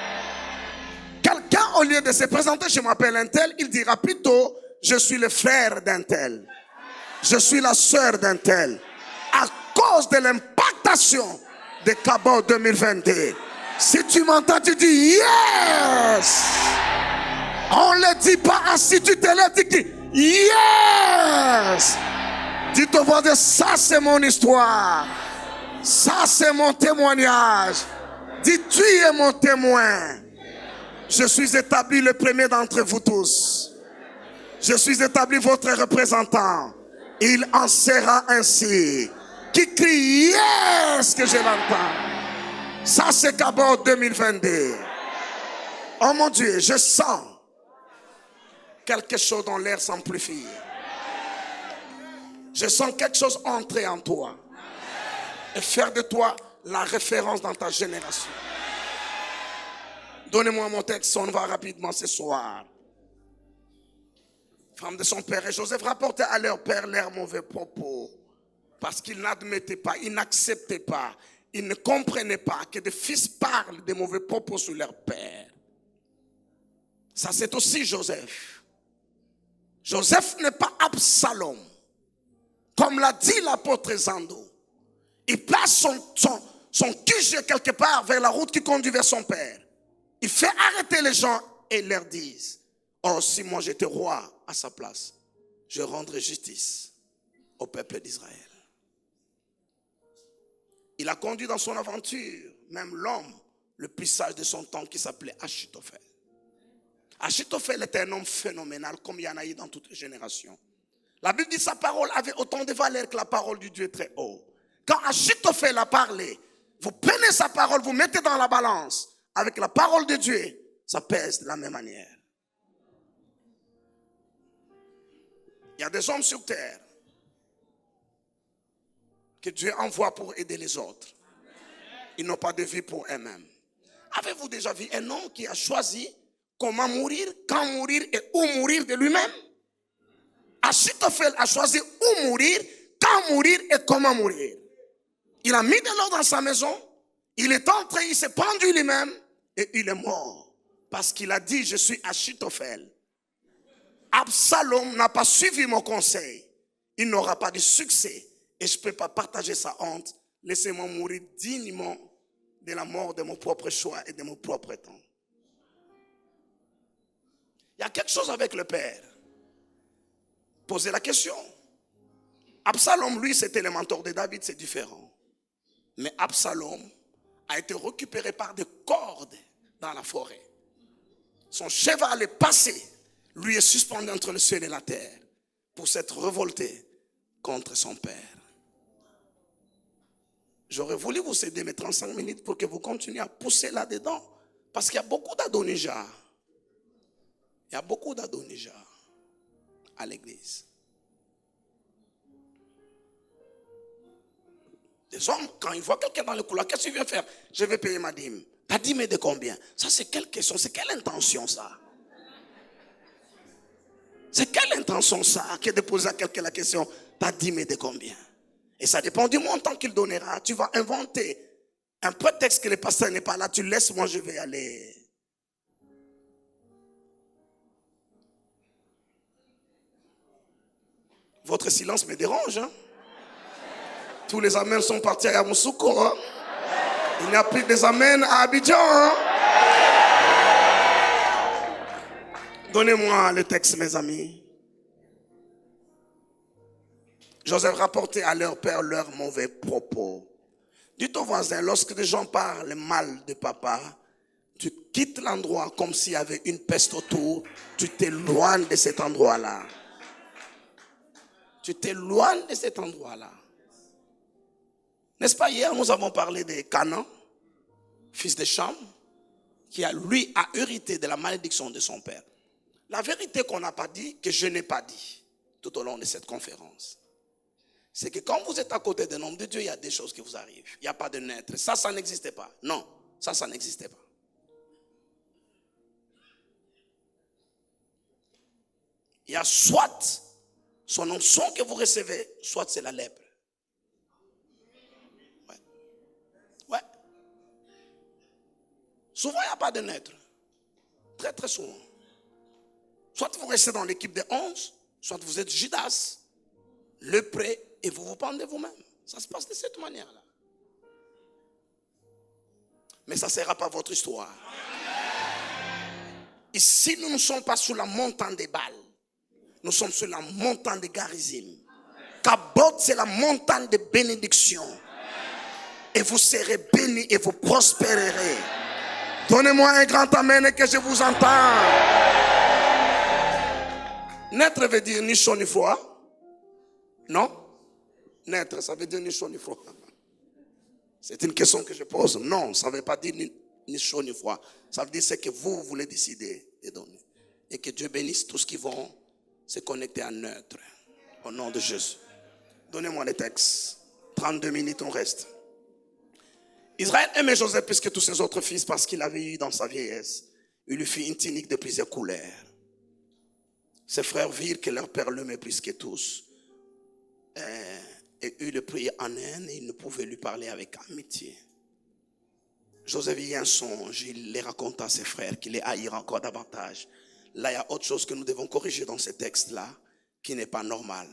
Quelqu'un, au lieu de se présenter, je m'appelle un tel, il dira plutôt, je suis le frère d'un tel. Je suis la sœur d'un tel. À cause de l'impactation de Cabot 2022. Si tu m'entends, tu dis yes. On ne le dit pas assis, tu te lèves, tu dis yes. Dis ton voisin, ça c'est mon histoire. Ça c'est mon témoignage. Dis, tu es mon témoin. Je suis établi le premier d'entre vous tous. Je suis établi votre représentant. Il en sera ainsi. Qui crie yes que je l'entends. Ça c'est Cabot 2022. Oh mon Dieu, je sens quelque chose dans l'air s'amplifier. Je sens quelque chose entrer en toi et faire de toi la référence dans ta génération. Donnez-moi mon texte, on va rapidement ce soir. Femme de son père et Joseph rapportaient à leur père leurs mauvais propos Parce qu'ils n'admettaient pas, ils n'acceptaient pas, ils ne comprenaient pas que des fils parlent de mauvais propos sur leur père. Ça, c'est aussi Joseph. Joseph n'est pas Absalom. Comme l'a dit l'apôtre Zando. Il place son QG quelque part vers la route qui conduit vers son père. Il fait arrêter les gens et leur dit: oh, si moi j'étais roi à sa place, je rendrais justice au peuple d'Israël. Il a conduit dans son aventure même l'homme le plus sage de son temps qui s'appelait Achitophel. Achitophel était un homme phénoménal comme il y en a eu dans toutes les générations. La Bible dit que sa parole avait autant de valeur que la parole du Dieu très haut. Quand Achitophel a parlé, vous prenez sa parole, vous mettez dans la balance avec la parole de Dieu, ça pèse de la même manière. Il y a des hommes sur terre que Dieu envoie pour aider les autres. Ils n'ont pas de vie pour eux-mêmes. Avez-vous déjà vu un homme qui a choisi comment mourir, quand mourir et où mourir de lui-même? Achitophel a choisi où mourir, quand mourir et comment mourir. Il a mis de l'eau dans sa maison, il est entré, il s'est pendu lui-même et il est mort. Parce qu'il a dit: je suis Achitophel. Absalom n'a pas suivi mon conseil. Il n'aura pas de succès et je ne peux pas partager sa honte. Laissez-moi mourir dignement de la mort de mon propre choix et de mon propre temps. Il y a quelque chose avec le père. Posez la question. Absalom, lui, c'était le mentor de David, c'est différent. Mais Absalom a été récupéré par des cordes dans la forêt. Son cheval est passé. Lui est suspendu entre le ciel et la terre pour s'être révolté contre son père. J'aurais voulu vous céder mes 35 minutes pour que vous continuiez à pousser là-dedans. Parce qu'il y a beaucoup d'Adonijah. Il y a beaucoup d'Adonijah à l'église. Des hommes, quand ils voient quelqu'un dans le couloir, qu'est-ce que tu viens faire? Je vais payer ma dîme. Ta dîme est de combien? Ça, c'est quelle question? C'est quelle intention, ça? C'est quelle intention, ça, que de poser à quelqu'un la question, ta dîme est de combien? Et ça dépend du montant qu'il donnera. Tu vas inventer un prétexte que le pasteur n'est pas là. Tu laisses, moi je vais aller. Votre silence me dérange, hein? Tous les amens sont partis à Yamoussoukro, hein? Il n'y a plus des amens à Abidjan, hein? Donnez-moi le texte, mes amis. Joseph rapportait à leur père leurs mauvais propos. Dites aux voisins, lorsque les gens parlent mal de papa, tu quittes l'endroit comme s'il y avait une peste autour, tu t'éloignes de cet endroit-là. Tu t'éloignes de cet endroit-là. N'est-ce pas, hier nous avons parlé de Canaan, fils de Cham, qui lui a hérité de la malédiction de son père. La vérité qu'on n'a pas dit, que je n'ai pas dit tout au long de cette conférence, c'est que quand vous êtes à côté d'un homme de Dieu, il y a des choses qui vous arrivent. Il n'y a pas de naître. Ça n'existait pas. Non, ça n'existait pas. Il y a soit son onction que vous recevez, soit c'est la lèpre. Ouais. Souvent, il n'y a pas de naître. Très, très souvent. Soit vous restez dans l'équipe des 11, soit vous êtes Judas, lépreux, et vous vous pendez vous-même. Ça se passe de cette manière-là. Mais ça ne sera pas votre histoire. Ici, nous ne sommes pas sur la montagne des Bals. Nous sommes sur la montagne de Garizim. Kabot, c'est la montagne de bénédiction. Et vous serez bénis et vous prospérerez. Donnez-moi un grand amen et que je vous entende. Naître veut dire ni chaud ni froid. Non? Naître, ça veut dire ni chaud ni froid. C'est une question que je pose. Non, ça ne veut pas dire ni chaud ni froid. Ça veut dire ce que vous voulez décider de donner. Et que Dieu bénisse tous qui vont se connecter à neutre. Au nom de Jésus. Donnez-moi les textes. 32 minutes, on reste. Israël aimait Joseph plus que tous ses autres fils parce qu'il avait eu dans sa vieillesse. Il lui fit une tunique de plusieurs couleurs. Ses frères virent que leur père l'aimait plus que tous. et eut le prier en haine et il ne pouvait lui parler avec amitié. Joseph vit un songe, il les raconte à ses frères qui les haïrent encore davantage. Là, il y a autre chose que nous devons corriger dans ce texte-là qui n'est pas normal.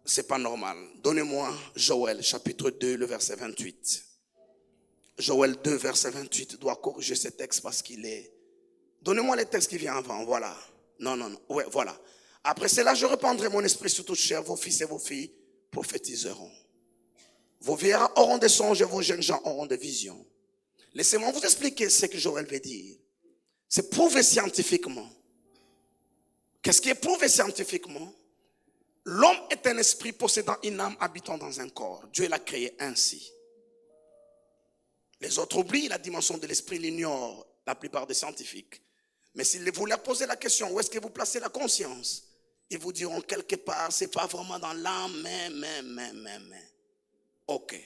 C'est pas normal. Donnez-moi Joël chapitre 2, le verset 28. Joël 2, verset 28 doit corriger ce texte parce qu'il est... Donnez-moi les textes qui viennent avant, voilà. Non, ouais, voilà. Après cela, je répandrai mon esprit sur toute chair, vos fils et vos filles prophétiseront. Vos vieillards auront des songes et vos jeunes gens auront des visions. Laissez-moi vous expliquer ce que Joël veut dire. C'est prouvé scientifiquement. Qu'est-ce qui est prouvé scientifiquement? L'homme est un esprit possédant une âme habitant dans un corps. Dieu l'a créé ainsi. Les autres oublient la dimension de l'esprit, l'ignorent la plupart des scientifiques. Mais si vous leur posez la question, où est-ce que vous placez la conscience? Ils vous diront quelque part, c'est pas vraiment dans l'âme, mais. Ok.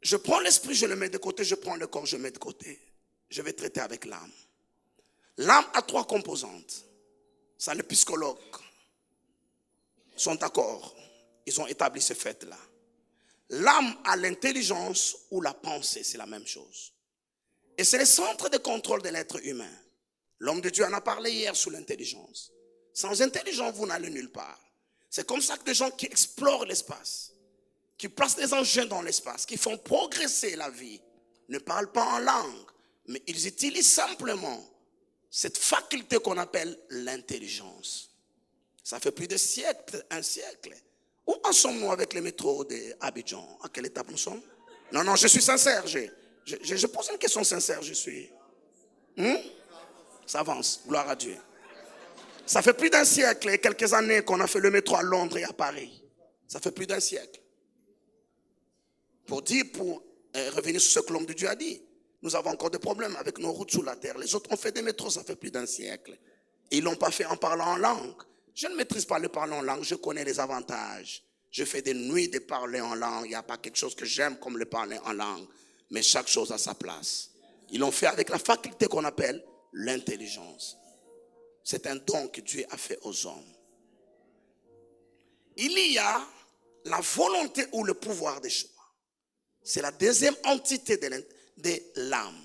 Je prends l'esprit, je le mets de côté, je prends le corps, je le mets de côté. Je vais traiter avec l'âme. L'âme a 3 composantes. Ça, les psychologues sont d'accord. Ils ont établi ce fait-là. L'âme a l'intelligence ou la pensée, c'est la même chose. Et c'est le centre de contrôle de l'être humain. L'homme de Dieu en a parlé hier sur l'intelligence. Sans intelligence, vous n'allez nulle part. C'est comme ça que des gens qui explorent l'espace, qui placent des engins dans l'espace, qui font progresser la vie, ne parlent pas en langue, mais ils utilisent simplement cette faculté qu'on appelle l'intelligence. Ça fait plus de siècles, un siècle. Où en sommes-nous avec les métros d'Abidjan? À quelle étape nous sommes? Non, je suis sincère. Je pose une question sincère, je suis. Ça avance, gloire à Dieu. Ça fait plus d'un siècle et quelques années qu'on a fait le métro à Londres et à Paris. Ça fait plus d'un siècle. Pour revenir sur ce que l'homme de Dieu a dit, nous avons encore des problèmes avec nos routes sous la terre. Les autres ont fait des métros, ça fait plus d'un siècle. Et ils ne l'ont pas fait en parlant en langue. Je ne maîtrise pas le parler en langue, je connais les avantages. Je fais des nuits de parler en langue. Il n'y a pas quelque chose que j'aime comme le parler en langue. Mais chaque chose a sa place. Ils l'ont fait avec la faculté qu'on appelle l'intelligence. C'est un don que Dieu a fait aux hommes. Il y a la volonté ou le pouvoir des choix. C'est la deuxième entité de l'âme.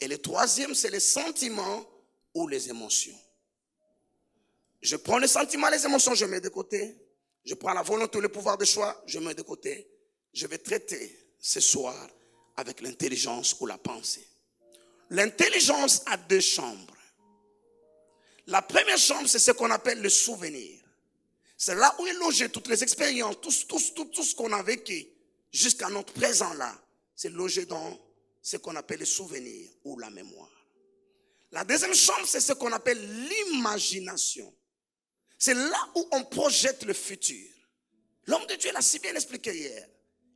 Et le troisième, c'est les sentiments ou les émotions. Je prends les sentiments, les émotions, je mets de côté. Je prends la volonté ou le pouvoir de choix, je mets de côté. Je vais traiter ce soir avec l'intelligence ou la pensée. L'intelligence a 2 chambres. La première chambre, c'est ce qu'on appelle le souvenir. C'est là où est logé toutes les expériences, tout ce qu'on a vécu jusqu'à notre présent là. C'est logé dans ce qu'on appelle le souvenir ou la mémoire. La deuxième chambre, c'est ce qu'on appelle l'imagination. C'est là où on projette le futur. L'homme de Dieu l'a si bien expliqué hier.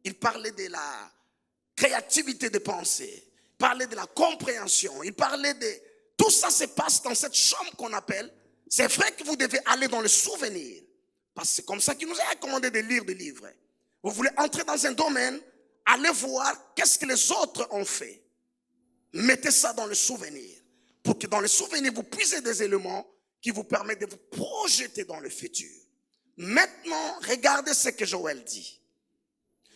Il parlait de la créativité de pensée. Il parlait de la compréhension. Il parlait de... Tout ça se passe dans cette chambre qu'on appelle... C'est vrai que vous devez aller dans le souvenir. Parce que c'est comme ça qu'il nous a recommandé de lire des livres. Vous voulez entrer dans un domaine, allez voir qu'est-ce que les autres ont fait. Mettez ça dans le souvenir. Pour que dans le souvenir, vous puissiez des éléments qui vous permettent de vous projeter dans le futur. Maintenant, regardez ce que Joël dit.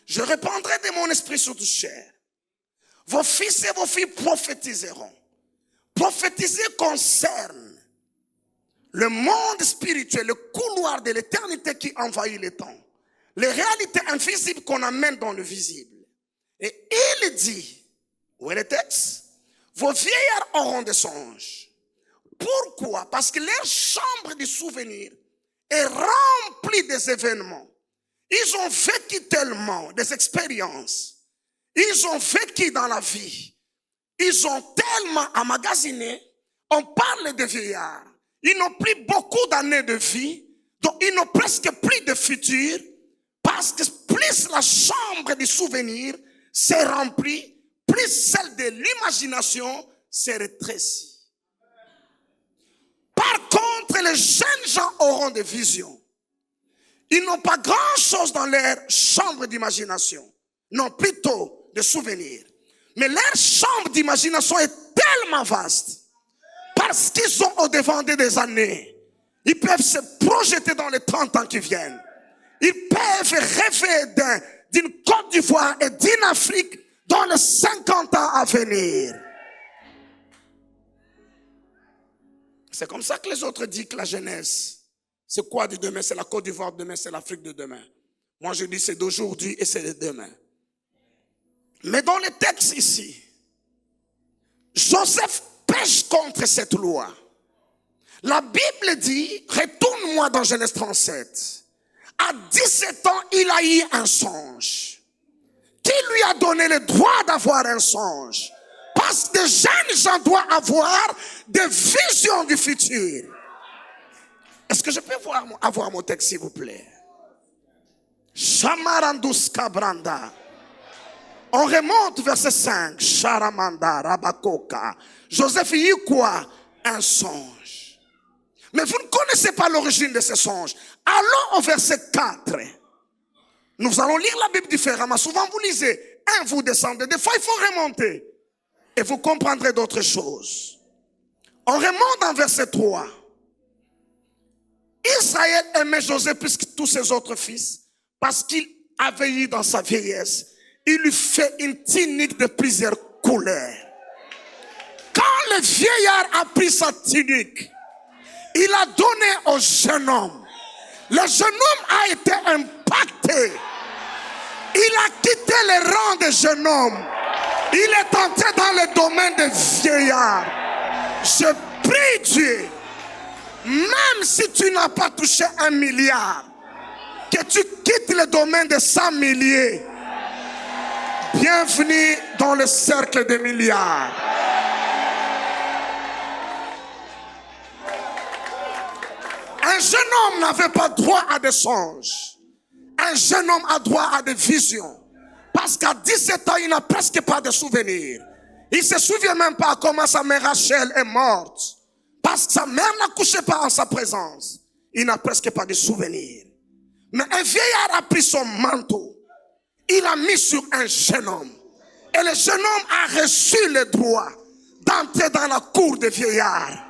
Je répandrai de mon esprit sur toute chair. Vos fils et vos filles prophétiseront. Prophétiser concerne le monde spirituel, le couloir de l'éternité qui envahit le temps. Les réalités invisibles qu'on amène dans le visible. Et il dit, où est le texte? Vos vieillards auront des songes. Pourquoi? Parce que leur chambre de souvenir est remplie des événements. Ils ont vécu tellement des expériences. Ils ont vécu dans la vie. Ils ont tellement emmagasiné. On parle de vieillards. Ils n'ont plus beaucoup d'années de vie. Donc ils n'ont presque plus de futur. Parce que plus la chambre de souvenir s'est remplie, plus celle de l'imagination s'est rétrécie. Par contre, les jeunes gens auront des visions. Ils n'ont pas grand-chose dans leur chambre d'imagination. Non, plutôt de souvenirs. Mais leur chambre d'imagination est tellement vaste. Parce qu'ils sont au-devant des années. Ils peuvent se projeter dans les 30 ans qui viennent. Ils peuvent rêver d'une Côte d'Ivoire et d'une Afrique dans les 50 ans à venir. C'est comme ça que les autres disent que la jeunesse, c'est quoi de demain? C'est la Côte d'Ivoire de demain, c'est l'Afrique de demain. Moi je dis c'est d'aujourd'hui et c'est de demain. Mais dans le texte ici, Joseph pêche contre cette loi. La Bible dit, retourne-moi dans Genèse 37. À 17 ans, il a eu un songe. Qui lui a donné le droit d'avoir un songe? Parce que des jeunes gens doivent avoir des visions du futur. Est-ce que je peux avoir mon texte, s'il vous plaît? Shamarandus Kabranda. On remonte verset 5. Sharamanda, Rabakoka. Joseph y eut quoi? Un songe. Mais vous ne connaissez pas l'origine de ce songe. Allons au verset 4. Nous allons lire la Bible différemment. Souvent vous lisez, vous descendez. Des fois il faut remonter. Et vous comprendrez d'autres choses. On remonte dans verset 3. Israël aimait Joseph plus que tous ses autres fils. Parce qu'il avait eu dans sa vieillesse. Il lui fait une tunique de plusieurs couleurs. Quand le vieillard a pris sa tunique, il a donné au jeune homme. Le jeune homme a été impacté. Il a quitté les rangs des jeunes hommes. Il est entré dans le domaine des vieillards. Je prie Dieu, même si tu n'as pas touché 1 milliard, que tu quittes le domaine de 100 milliers. Bienvenue dans le cercle des milliards. Un jeune homme n'avait pas droit à des songes. Un jeune homme a droit à des visions. Parce qu'à 17 ans, il n'a presque pas de souvenirs. Il ne se souvient même pas comment sa mère Rachel est morte. Parce que sa mère n'accouchait pas en sa présence. Il n'a presque pas de souvenirs. Mais un vieillard a pris son manteau. Il l'a mis sur un jeune homme. Et le jeune homme a reçu le droit d'entrer dans la cour des vieillards.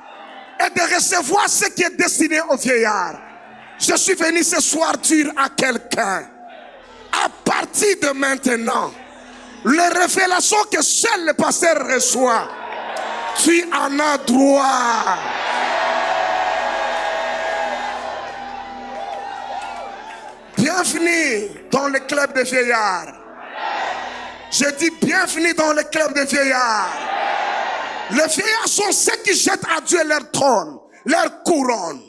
Et de recevoir ce qui est destiné aux vieillards. Je suis venu ce soir dire à quelqu'un, à partir de maintenant, les révélations que seul le pasteur reçoit, tu en as droit. Bienvenue dans le club des vieillards. Je dis bienvenue dans le club des vieillards. Les vieillards sont ceux qui jettent à Dieu leur trône, leur couronne.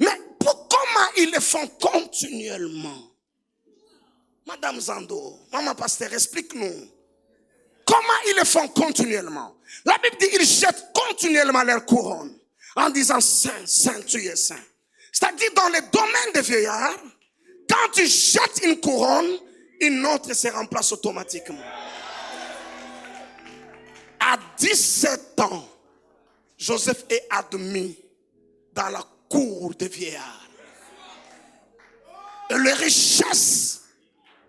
Mais comment ils le font continuellement? Madame Zando, Maman Pasteur, explique-nous. Comment ils le font continuellement? La Bible dit qu'ils jettent continuellement leur couronne en disant Saint, Saint, tu es Saint. C'est-à-dire dans le domaine des vieillards, quand tu jettes une couronne, une autre se remplace automatiquement. À 17 ans, Joseph est admis dans la cour des vieillards. Et les richesses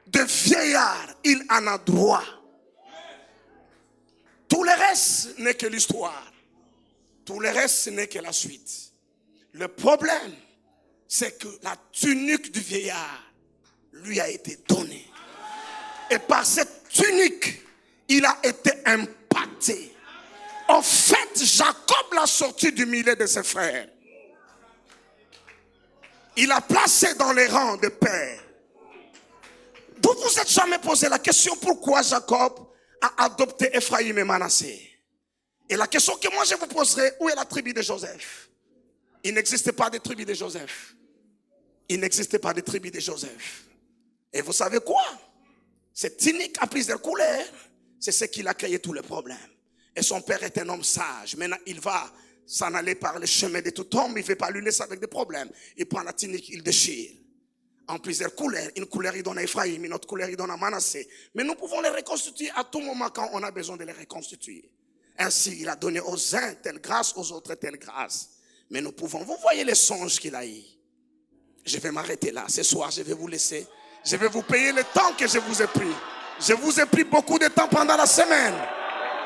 de vieillards, il en a droit. Tout le reste n'est que l'histoire. Tout le reste n'est que la suite. Le problème, c'est que la tunique du vieillard lui a été donnée. Et par cette tunique, il a été impacté. En fait, Jacob l'a sorti du milieu de ses frères. Il l'a placé dans les rangs de père. Vous vous êtes jamais posé la question pourquoi Jacob a adopté Ephraïm et Manassé? Et la question que moi je vous poserai, où est la tribu de Joseph? Il n'existait pas de tribu de Joseph. Il n'existait pas de tribu de Joseph. Et vous savez quoi? Cette tunique à plusieurs couleurs, c'est ce qui a créé tous les problèmes. Et son père est un homme sage. Maintenant, il va s'en aller par le chemin de tout homme. Il ne veut pas lui laisser avec des problèmes. Il prend la tunique, il déchire. En plusieurs couleurs. Une couleur, il donne à Ephraïm. Une autre couleur, il donne à Manassé. Mais nous pouvons les reconstituer à tout moment quand on a besoin de les reconstituer. Ainsi, il a donné aux uns telle grâce, aux autres telle grâce. Mais nous pouvons, vous voyez les songes qu'il a eu. Je vais m'arrêter là. Ce soir, je vais vous laisser. Je vais vous payer le temps que je vous ai pris. Je vous ai pris beaucoup de temps pendant la semaine.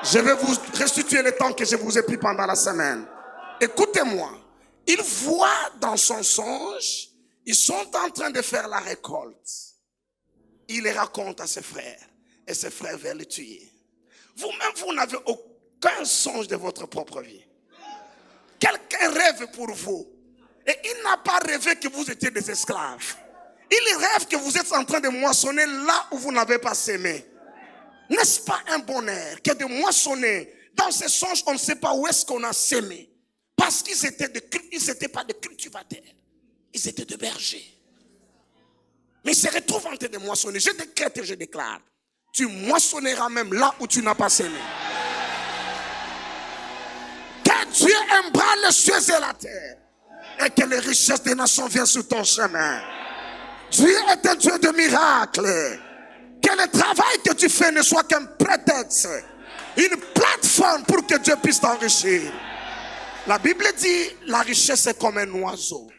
Je vais vous restituer le temps que je vous ai pris pendant la semaine. Écoutez-moi. Il voit dans son songe, ils sont en train de faire la récolte. Il les raconte à ses frères et ses frères veulent le tuer. Vous-même, vous n'avez aucun songe de votre propre vie. Quelqu'un rêve pour vous et il n'a pas rêvé que vous étiez des esclaves. Il rêve que vous êtes en train de moissonner là où vous n'avez pas sémé. N'est-ce pas un bonheur que de moissonner? Dans ces songes, on ne sait pas où est-ce qu'on a sémé. Parce qu'ils n'étaient pas de cultivateurs. Ils étaient de bergers. Mais ils se retrouvent en train de moissonner. Je décrète et je déclare. Tu moissonneras même là où tu n'as pas sémé. Que Dieu embrasse les cieux et la terre. Et que les richesses des nations viennent sur ton chemin. Dieu est un Dieu de miracles. Que le travail que tu fais ne soit qu'un prétexte. Une plateforme pour que Dieu puisse t'enrichir. La Bible dit, la richesse est comme un oiseau.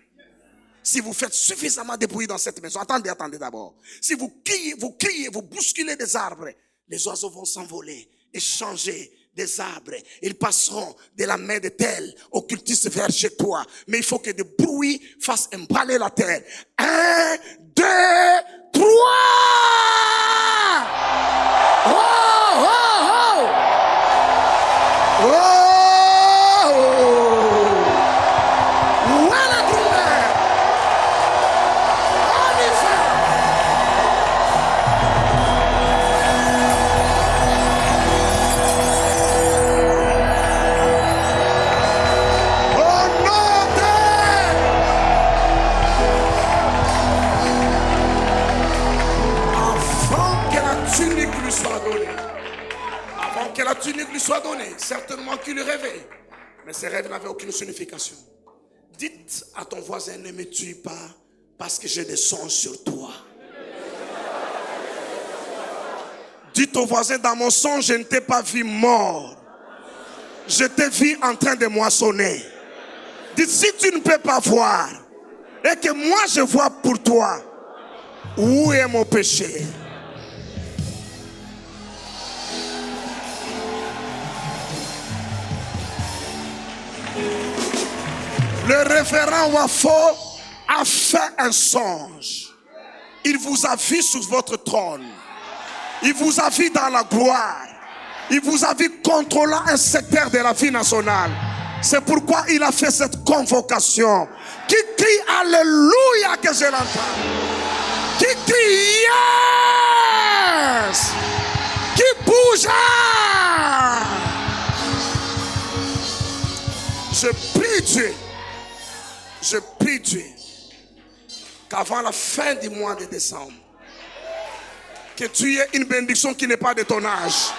Si vous faites suffisamment de bruit dans cette maison, attendez d'abord. Si vous criez, vous bousculez des arbres, les oiseaux vont s'envoler et changer des arbres. Ils passeront de la main de tel occultiste vers chez toi. Mais il faut que des bruits fassent emballer la terre. 1, 2, 3! Oh, oh, oh! Oh! Que la tunique lui soit donnée, certainement qu'il rêvait, mais ses rêves n'avaient aucune signification. Dites à ton voisin, ne me tue pas parce que j'ai des songes sur toi. Dites au voisin, dans mon songe, je ne t'ai pas vu mort. Je t'ai vu en train de moissonner. Dites, si tu ne peux pas voir et que moi je vois pour toi, où est mon péché? Le révérend Wafo a fait un songe. Il vous a vu sur votre trône. Il vous a vu dans la gloire. Il vous a vu contrôlant un secteur de la vie nationale. C'est pourquoi il a fait cette convocation. Qui crie Alléluia que je l'entends. Qui crie Yes. Qui bouge. Je prie Dieu. Je prie Dieu qu'avant la fin du mois de décembre, que tu aies une bénédiction qui n'est pas de ton âge.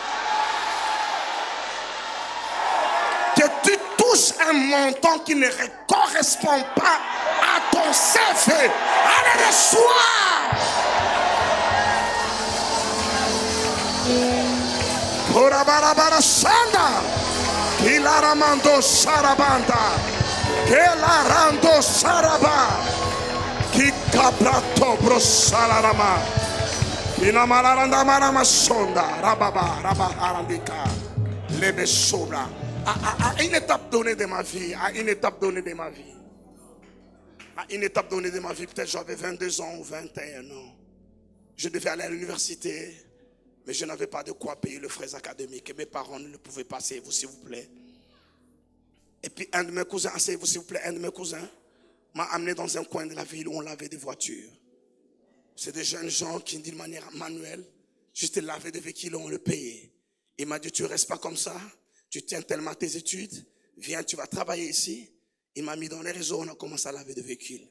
Que tu touches un montant qui ne correspond pas à ton CV. Allez, reçois. Korabarabara Sanda. Kilaramando Sarabanda. Kelarando Saraba. Kikabrato Brosalarama. Inamaranda Marama Sonda. Rababa, Rabaharandika. Lebe Sobra. À une étape donnée de ma vie, à une étape donnée de ma vie, peut-être j'avais 22 ans ou 21 ans. Je devais aller à l'université, mais je n'avais pas de quoi payer les frais académiques. Et mes parents ne le pouvaient pas, asseyez-vous s'il vous plaît. Et puis un de mes cousins, asseyez-vous s'il vous plaît, un de mes cousins m'a amené dans un coin de la ville où on lavait des voitures. C'est des jeunes gens qui, d'une manière manuelle, juste lavaient des véhicules, on le payait. Il m'a dit, tu ne restes pas comme ça. Tu tiens tellement tes études, viens, tu vas travailler ici. Il m'a mis dans les réseaux, on a commencé à laver des véhicules.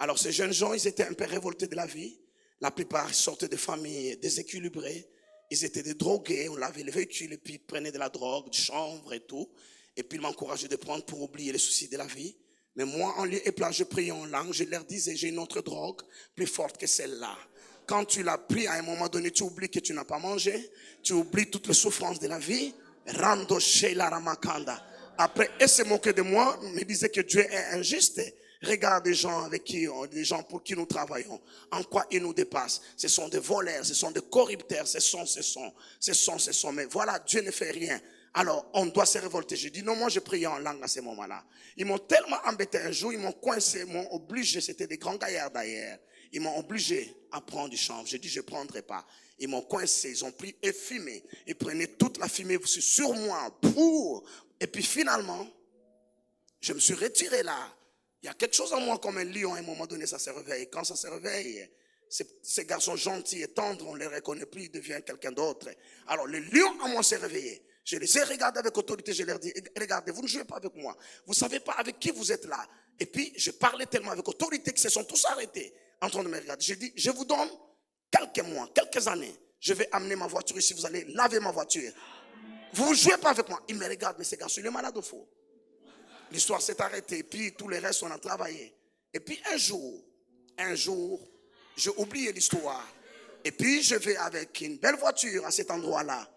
Alors ces jeunes gens, ils étaient un peu révoltés de la vie. La plupart sortaient de familles déséquilibrées. Ils étaient des drogués, on lavait les véhicules et puis ils prenaient de la drogue, du chanvre et tout. Et puis ils m'encourageaient de prendre pour oublier les soucis de la vie. Mais moi, en lieu et place, je priais en langue, je leur disais, j'ai une autre drogue plus forte que celle-là. Quand tu l'as pris, à un moment donné, tu oublies que tu n'as pas mangé, tu oublies toutes les souffrances de la vie. Rando Sheila Ramakanda. Après, et se moquer de moi, me disait que Dieu est injuste. Regarde les gens avec qui, les gens pour qui nous travaillons, en quoi ils nous dépassent. Ce sont des voleurs, ce sont des corrupteurs, ce sont. Mais voilà, Dieu ne fait rien. Alors, on doit se révolter. J'ai dit, non, moi, je priais en langue à ce moment-là. Ils m'ont tellement embêté un jour, ils m'ont coincé, ils m'ont obligé, c'était des grands gaillards d'ailleurs. Ils m'ont obligé à prendre du chanvre. J'ai dit, je ne prendrai pas. Ils m'ont coincé, ils ont pris et fumé. Ils prenaient toute la fumée sur moi. Et puis finalement, je me suis retiré là. Il y a quelque chose en moi comme un lion, à un moment donné, ça se réveille. Quand ça se réveille, ces garçons gentils et tendres, on ne les reconnaît plus, ils deviennent quelqu'un d'autre. Alors le lion en moi s'est réveillé. Je les ai regardés avec autorité, je leur ai dit, regardez, vous ne jouez pas avec moi. Vous ne savez pas avec qui vous êtes là. Et puis, je parlais tellement avec autorité qu'ils se sont tous arrêtés en train de me regarder. J'ai dit, je vous donne quelques mois, quelques années. Je vais amener ma voiture ici, vous allez laver ma voiture. Vous ne jouez pas avec moi. Ils me regardent, mais ces garçons, il est malade au faux. L'histoire s'est arrêtée, et puis tout le reste, on a travaillé. Et puis un jour, j'ai oublié l'histoire. Et puis je vais avec une belle voiture à cet endroit-là.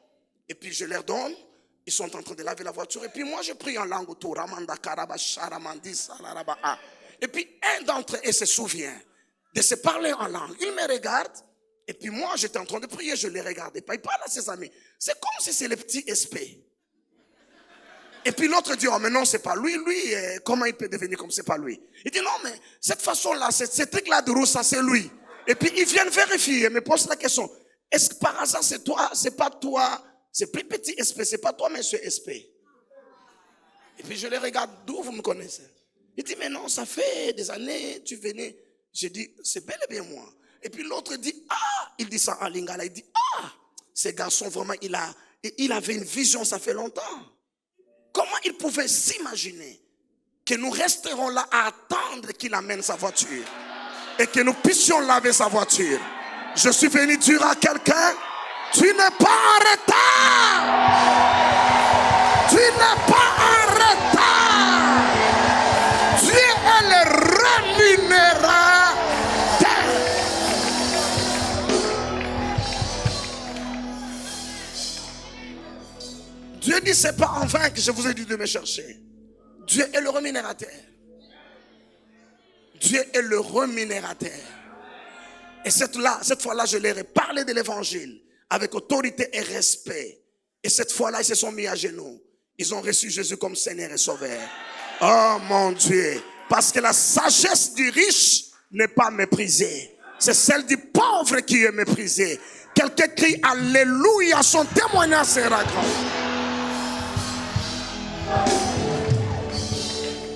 Et puis je leur donne, ils sont en train de laver la voiture. Et puis moi je prie en langue autour. Et puis un d'entre eux se souvient de se parler en langue. Il me regarde. Et puis moi j'étais en train de prier, je ne les regardais pas. Il parle à ses amis. C'est comme si c'est le petit SP. Et puis l'autre dit, oh mais non, c'est pas lui. Lui, comment il peut devenir comme c'est pas lui? Il dit, non, mais cette façon-là, ce truc-là de rouge, ça c'est lui. Et puis ils viennent vérifier, ils me posent la question. Est-ce que par hasard c'est toi, c'est pas toi, c'est plus petit SP, c'est pas toi, monsieur SP? Et puis je les regarde, d'où vous me connaissez? Il dit, mais non, ça fait des années, tu venais. J'ai dit, c'est bel et bien moi. Et puis l'autre dit, ah, il dit ça en lingala, il dit, ah, ces garçons vraiment, il avait une vision, ça fait longtemps. Comment il pouvait s'imaginer que nous resterons là à attendre qu'il amène sa voiture et que nous puissions laver sa voiture? Je suis venu dire à quelqu'un, tu n'es pas en retard. Tu n'es pas en retard. Dieu est le rémunérateur. Dieu dit, c'est pas en vain que je vous ai dit de me chercher. Dieu est le rémunérateur. Dieu est le rémunérateur. Et cette fois-là, je leur ai parlé de l'évangile avec autorité et respect. Et cette fois-là, ils se sont mis à genoux. Ils ont reçu Jésus comme Seigneur et Sauveur. Oh mon Dieu. Parce que la sagesse du riche n'est pas méprisée. C'est celle du pauvre qui est méprisée. Quelqu'un crie Alléluia, son témoignage sera grand.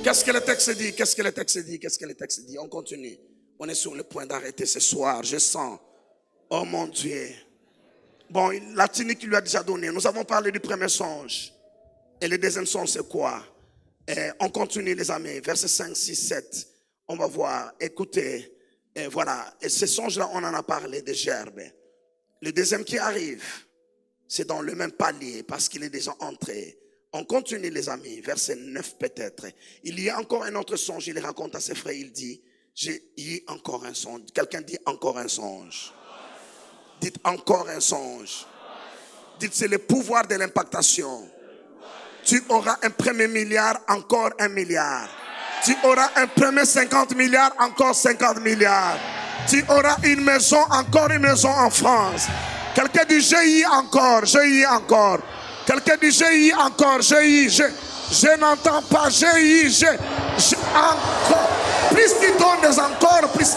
Qu'est-ce que le texte dit? Qu'est-ce que le texte dit? Qu'est-ce que le texte dit? On continue. On est sur le point d'arrêter ce soir. Je sens. Oh mon Dieu. Bon, la tunique lui a déjà donné. Nous avons parlé du premier songe. Et le deuxième songe, c'est quoi? On continue, les amis. Versets 5, 6, 7. On va voir. Écoutez. Et voilà. Et ce songe-là, on en a parlé de gerbes. Le deuxième qui arrive, c'est dans le même palier parce qu'il est déjà entré. On continue, les amis, verset 9 peut-être. Il y a encore un autre songe, il raconte à ses frères, il dit, j'ai eu encore un songe. Quelqu'un dit encore un songe. Dites encore un songe. Dites, c'est le pouvoir de l'impactation. Tu auras un premier milliard, encore 1 milliard. Tu auras un premier 50 milliards, encore 50 milliards. Tu auras une maison, encore une maison en France. Quelqu'un dit, j'ai eu encore, j'ai eu encore. Quelqu'un dit, j'ai eu encore, j'ai eu, je n'entends pas, j'ai eu, encore. Plus tu donnes des encore, plus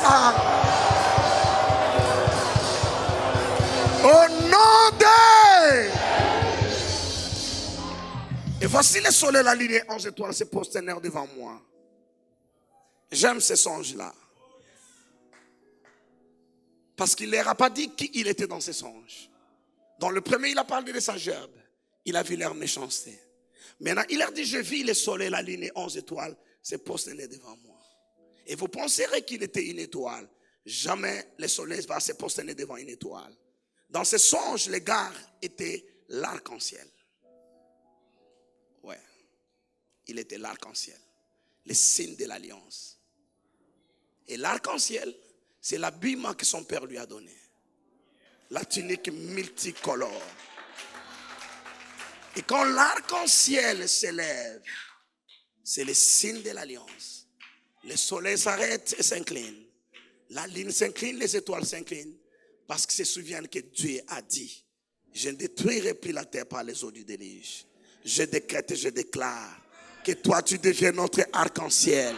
au nom de... Et voici le soleil, la ligne 11 étoiles, se prosternèrent devant moi. J'aime ce songe-là. Parce qu'il ne leur a pas dit qui il était dans ces songes. Dans le premier, il a parlé de sa gerbe. Il a vu leur méchanceté. Maintenant, il leur dit, je vis le soleil, la lune et 11 étoiles, se prosterner devant moi. Et vous penserez qu'il était une étoile. Jamais le soleil va se prosterner devant une étoile. Dans ce songe, les gars étaient l'arc-en-ciel. Ouais. Il était l'arc-en-ciel. Le signe de l'alliance. Et l'arc-en-ciel, c'est l'habillement que son père lui a donné. La tunique multicolore. Et quand l'arc-en-ciel s'élève, c'est le signe de l'alliance. Le soleil s'arrête et s'incline. La ligne s'incline, les étoiles s'inclinent. Parce qu'ils se souviennent que Dieu a dit, je ne détruirai plus la terre par les eaux du déluge. Je décrète et je déclare que toi tu deviens notre arc-en-ciel.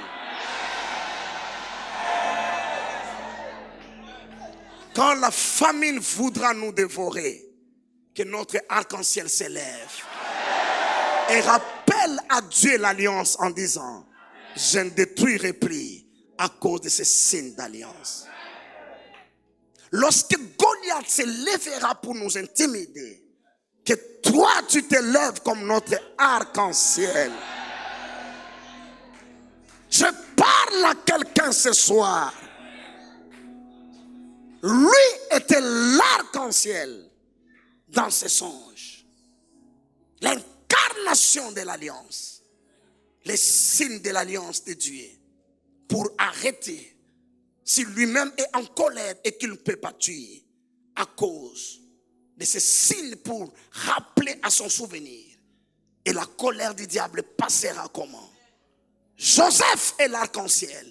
Quand la famine voudra nous dévorer, que notre arc-en-ciel s'élève et rappelle à Dieu l'alliance en disant, je ne détruirai plus à cause de ces signes d'alliance. Lorsque Goliath se lèvera pour nous intimider, que toi tu te lèves comme notre arc-en-ciel. Je parle à quelqu'un ce soir. Lui était l'arc-en-ciel dans ses songes. L'incarnation de l'alliance. Les signes de l'alliance de Dieu. Pour arrêter. Si lui-même est en colère et qu'il ne peut pas tuer. À cause de ces signes pour rappeler à son souvenir. Et la colère du diable passera comment? Joseph est l'arc-en-ciel.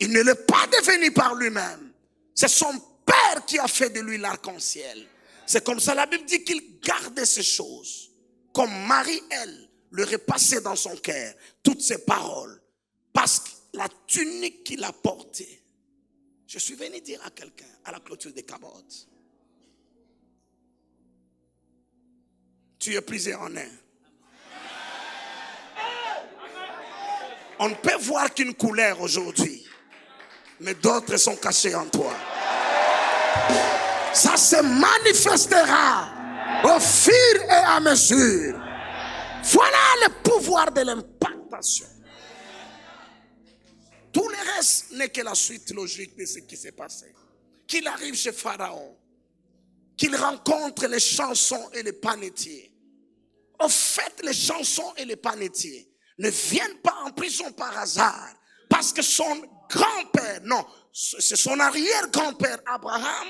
Il ne l'est pas devenu par lui-même. C'est son père qui a fait de lui l'arc-en-ciel. C'est comme ça la Bible dit qu'il gardait ces choses. Comme Marie, elle, le repassait dans son cœur. Toutes ces paroles. Parce que la tunique qu'il a portée. Je suis venu dire à quelqu'un, à la clôture des cabotes. Tu es plusieurs en un. On ne peut voir qu'une couleur aujourd'hui. Mais d'autres sont cachés en toi. Ça se manifestera au fur et à mesure. Voilà le pouvoir de l'impactation. Tout le reste n'est que la suite logique de ce qui s'est passé. Qu'il arrive chez Pharaon, qu'il rencontre les chansons et les panetiers. Au fait, les chansons et les panetiers ne viennent pas en prison par hasard. Parce que son grand-père, non, c'est son arrière-grand-père Abraham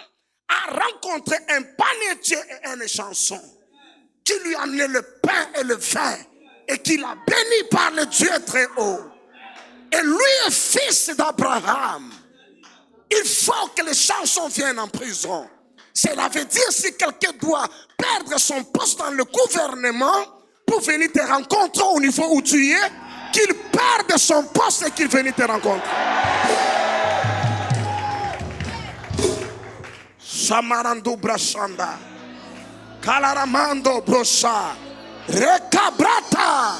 a rencontré un panetier et un chanson qui lui a amené le pain et le vin et qui l'a béni par le Dieu très haut. Et lui est fils d'Abraham. Il faut que les chansons viennent en prison. Cela veut dire si quelqu'un doit perdre son poste dans le gouvernement pour venir te rencontrer au niveau où tu es, qu'il perde son poste et qu'il vienne te rencontrer. Shamarando brashanda, kalaramando brosha, rekabrata.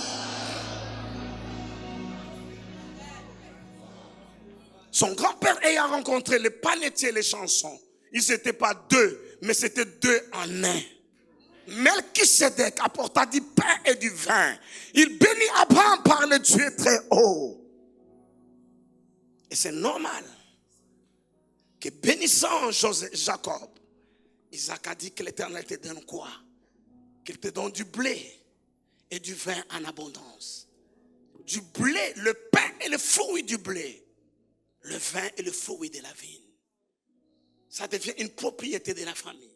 Son grand-père ayant rencontré les panetiers et les chansons, ils n'étaient pas deux, mais c'était deux en un. Melchisedec apporta du pain et du vin. Il bénit Abraham par le Dieu très haut. Et c'est normal que bénissant Jacob, Isaac a dit que l'Éternel te donne quoi? Qu'il te donne du blé et du vin en abondance. Du blé, le pain et le fruit du blé. Le vin et le fruit de la vigne. Ça devient une propriété de la famille.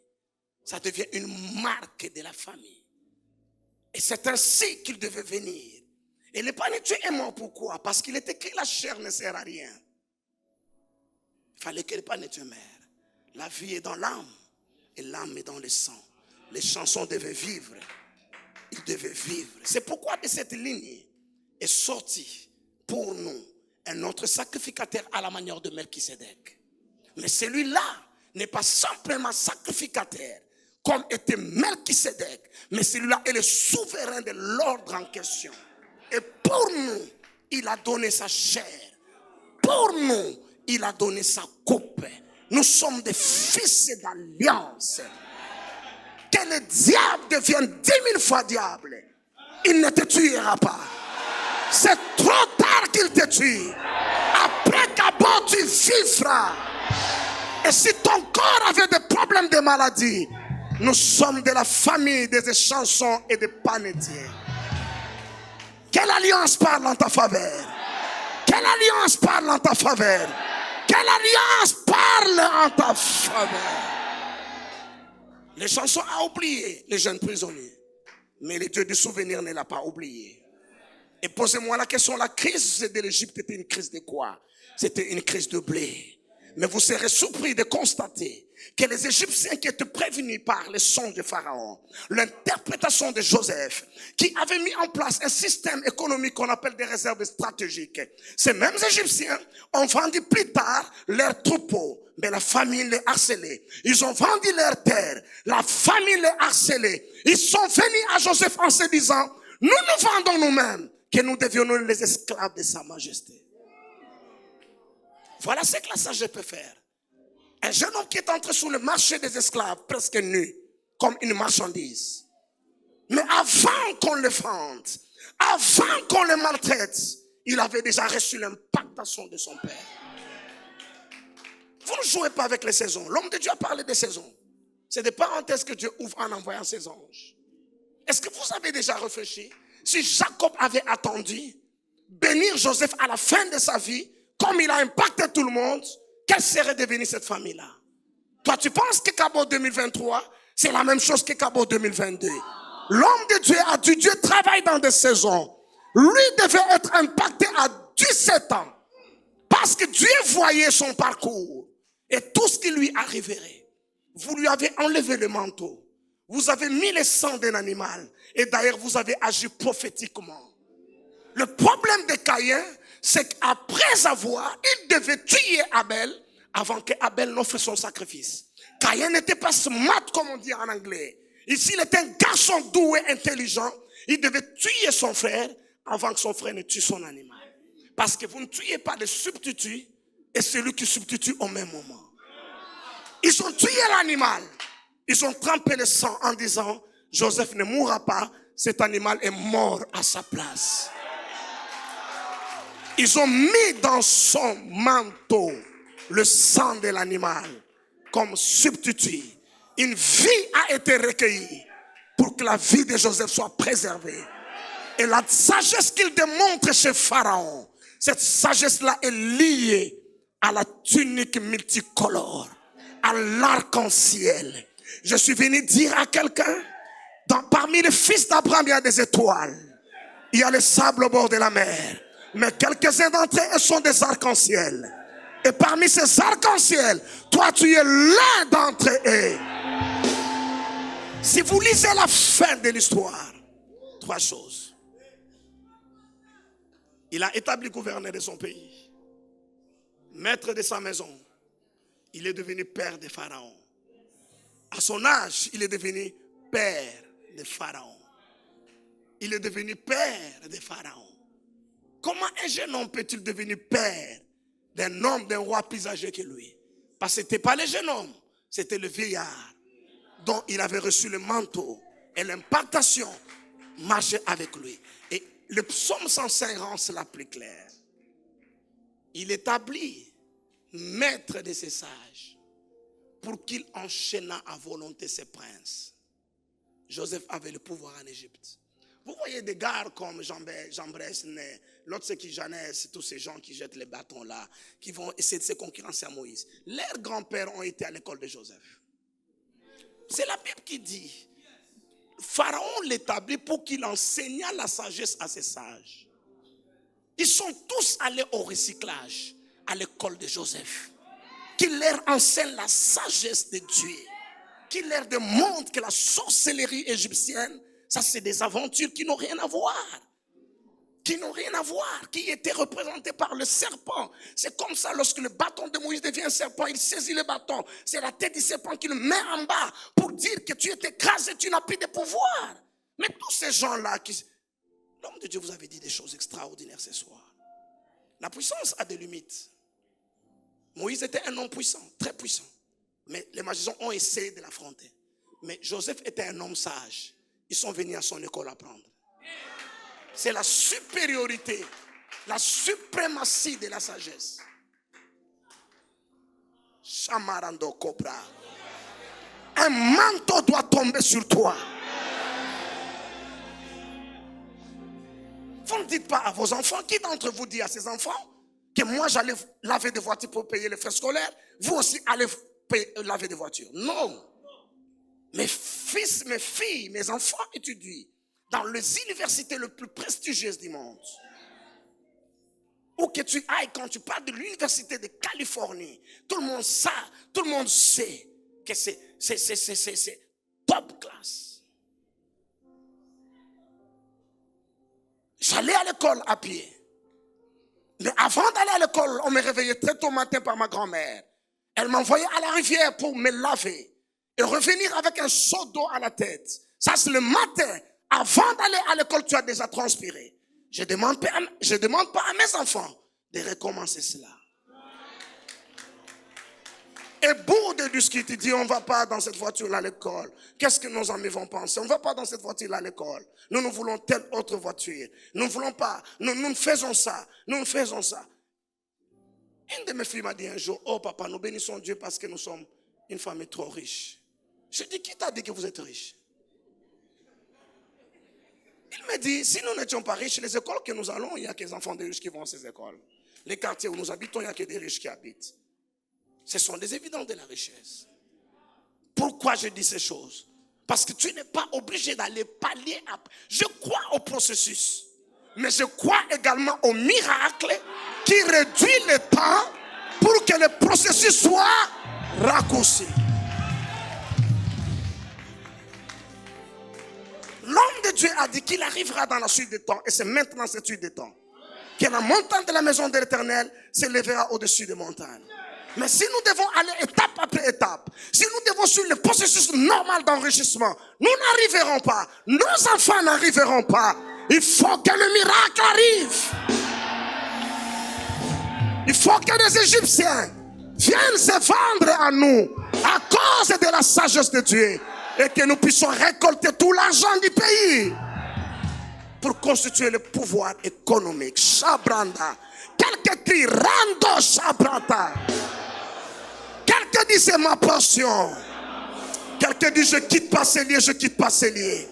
Ça devient une marque de la famille. Et c'est ainsi qu'il devait venir. Et le panetier est mort pourquoi? Parce qu'il est écrit la chair ne sert à rien. Il fallait que le panetier meure. La vie est dans l'âme et l'âme est dans le sang. Les chansons devaient vivre. Ils devaient vivre. C'est pourquoi de cette lignée est sorti pour nous un autre sacrificateur à la manière de Melchisedec. Mais celui-là n'est pas simplement sacrificateur comme était Melchisedec, mais celui-là est le souverain de l'ordre en question. Et pour nous, il a donné sa chair. Pour nous, il a donné sa coupe. Nous sommes des fils d'alliance. Que le diable devienne 10 000 fois diable, il ne te tuera pas. C'est trop tard qu'il te tue. Après qu'abord tu vivras. Et si ton corps avait des problèmes de maladie, nous sommes de la famille des chansons et des panetiers. Quelle alliance parle en ta faveur? Quelle alliance parle en ta faveur? Quelle alliance parle en ta faveur? Les chansons a oublié les jeunes prisonniers. Mais le Dieu du souvenir ne l'a pas oublié. Et posez-moi la question, la crise de l'Égypte était une crise de quoi? C'était une crise de blé. Mais vous serez surpris de constater que les Égyptiens qui étaient prévenus par les songes de Pharaon, l'interprétation de Joseph, qui avait mis en place un système économique qu'on appelle des réserves stratégiques, ces mêmes Égyptiens ont vendu plus tard leurs troupeaux, mais la famine les harcelait. Ils ont vendu leurs terres, la famine les harcelait. Ils sont venus à Joseph en se disant, nous nous vendons nous-mêmes, que nous devions les esclaves de sa majesté. Voilà ce que la sagesse peut faire. Un jeune homme qui est entré sur le marché des esclaves, presque nu, comme une marchandise. Mais avant qu'on le vende, avant qu'on le maltraite, il avait déjà reçu l'impactation de son père. Vous ne jouez pas avec les saisons. L'homme de Dieu a parlé des saisons. C'est des parenthèses que Dieu ouvre en envoyant ses anges. Est-ce que vous avez déjà réfléchi? Si Jacob avait attendu bénir Joseph à la fin de sa vie, comme il a impacté tout le monde, quelle serait devenue cette famille-là? Toi, tu penses que Cabo 2023, c'est la même chose que Cabo 2022? L'homme de Dieu a dit, Dieu travaille dans des saisons. Lui devait être impacté à 17 ans. Parce que Dieu voyait son parcours et tout ce qui lui arriverait. Vous lui avez enlevé le manteau. Vous avez mis le sang d'un animal. Et d'ailleurs, vous avez agi prophétiquement. Le problème de Caïn, c'est qu'après avoir, il devait tuer Abel avant que Abel n'offre son sacrifice. Caïn n'était pas smart, comme on dit en anglais. Ici, il était un garçon doué, intelligent. Il devait tuer son frère avant que son frère ne tue son animal. Parce que vous ne tuez pas le substitut et celui qui substitue au même moment. Ils ont tué l'animal. Ils ont trempé le sang en disant, Joseph ne mourra pas, cet animal est mort à sa place. Ils ont mis dans son manteau le sang de l'animal comme substitut. Une vie a été recueillie pour que la vie de Joseph soit préservée. Et la sagesse qu'il démontre chez Pharaon, cette sagesse-là est liée à la tunique multicolore, à l'arc-en-ciel. Je suis venu dire à quelqu'un, parmi les fils d'Abraham, il y a des étoiles. Il y a le sable au bord de la mer. Mais quelques-uns d'entre eux sont des arcs-en-ciel. Et parmi ces arcs-en-ciel, toi tu es l'un d'entre eux. Si vous lisez la fin de l'histoire, 3 choses. Il a établi gouverneur de son pays, maître de sa maison. Il est devenu père de Pharaon. À son âge, il est devenu père de Pharaon. Il est devenu père de Pharaon. Comment un jeune homme peut-il devenir père d'un homme, d'un roi plus âgé que lui? Parce que ce n'était pas le jeune homme, c'était le vieillard dont il avait reçu le manteau et l'impartation marchait avec lui. Et le psaume 105 rend cela plus clair. Il établit maître de ses sages pour qu'il enchaînât à volonté ses princes. Joseph avait le pouvoir en Égypte. Vous voyez des gars comme Jean-Bresse, l'autre c'est qui Jeannès, tous ces gens qui jettent les bâtons là, qui vont essayer de se concurrencer à Moïse. Leurs grands-pères ont été à l'école de Joseph. C'est la Bible qui dit, Pharaon l'établit pour qu'il enseignât la sagesse à ses sages. Ils sont tous allés au recyclage, à l'école de Joseph. Qu'il leur enseigne la sagesse de Dieu. Qu'il leur démontre que la sorcellerie égyptienne, ça c'est des aventures qui n'ont rien à voir. Qui n'ont rien à voir. Qui étaient représentées par le serpent. C'est comme ça lorsque le bâton de Moïse devient un serpent, il saisit le bâton. C'est la tête du serpent qui le met en bas pour dire que tu es écrasé, tu n'as plus de pouvoir. Mais tous ces gens-là qui... L'homme de Dieu vous avait dit des choses extraordinaires ce soir. La puissance a des limites. Moïse était un homme puissant, très puissant. Mais les magiciens ont essayé de l'affronter. Mais Joseph était un homme sage. Ils sont venus à son école apprendre. C'est la supériorité, la suprématie de la sagesse. Chamarando Cobra. Un manteau doit tomber sur toi. Vous ne dites pas à vos enfants, qui d'entre vous dit à ses enfants que moi j'allais laver des voitures pour payer les frais scolaires, vous aussi allez laver des voitures? Non. Mes fils, mes filles, mes enfants étudient dans les universités les plus prestigieuses du monde. où que tu ailles, quand tu parles de l'université de Californie, tout le monde sait que c'est top class. J'allais à l'école à pied. Mais avant d'aller à l'école, on me réveillait très tôt le matin par ma grand-mère. Elle m'envoyait à la rivière pour me laver et revenir avec un seau d'eau à la tête. Ça, c'est le matin. Avant d'aller à l'école, tu as déjà transpiré. Je demande pas à mes enfants de recommencer cela. Et bout de discuter, dit on ne va pas dans cette voiture-là à l'école. Qu'est-ce que nos amis vont penser? On ne va pas dans cette voiture-là à l'école. Nous voulons telle autre voiture. Nous ne voulons pas. Nous faisons ça. Nous faisons ça. Une de mes filles m'a dit un jour, oh papa, nous bénissons Dieu parce que nous sommes une famille trop riche. Je dis, qui t'a dit que vous êtes riche? Il me dit, si nous n'étions pas riches, les écoles que nous allons, il n'y a que les enfants des riches qui vont à ces écoles. Les quartiers où nous habitons, il n'y a que des riches qui habitent. Ce sont des évidences de la richesse. Pourquoi je dis ces choses? Parce que tu n'es pas obligé d'aller pallier après. Je crois au processus. Mais je crois également au miracle qui réduit le temps pour que le processus soit raccourci. L'homme de Dieu a dit qu'il arrivera dans la suite des temps. Et c'est maintenant cette suite des temps que la montagne de la maison de l'Éternel s'élèvera au-dessus des montagnes. Mais si nous devons aller étape après étape, si nous devons suivre le processus normal d'enrichissement, nous n'arriverons pas. Nos enfants n'arriveront pas. Il faut que le miracle arrive. Il faut que les Égyptiens viennent se vendre à nous à cause de la sagesse de Dieu et que nous puissions récolter tout l'argent du pays pour constituer le pouvoir économique. Shabranda. Quelqu'un crie Rando Shabranda. Quelqu'un dit c'est ma passion. Quelqu'un dit je quitte pas ces lieux, je quitte pas ces lieux.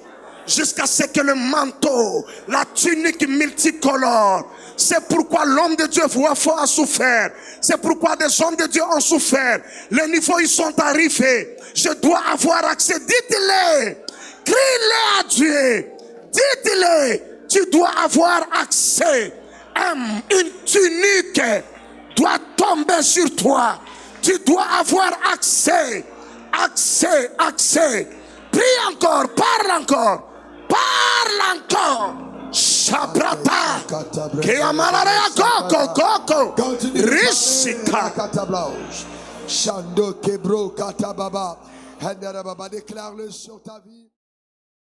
Jusqu'à ce que le manteau, la tunique multicolore. C'est pourquoi l'homme de Dieu a souffert. C'est pourquoi des hommes de Dieu ont souffert. Les niveaux ils sont arrivés. Je dois avoir accès. Dites-le. Crie-le à Dieu. Dites-le. Tu dois avoir accès. Une tunique doit tomber sur toi. Tu dois avoir accès. Accès, accès. Prie encore, parle encore. Parle encore. Shabrata. Keamararea koko. Rishika. Shando Kebro Katababa. Déclare-le sur ta vie.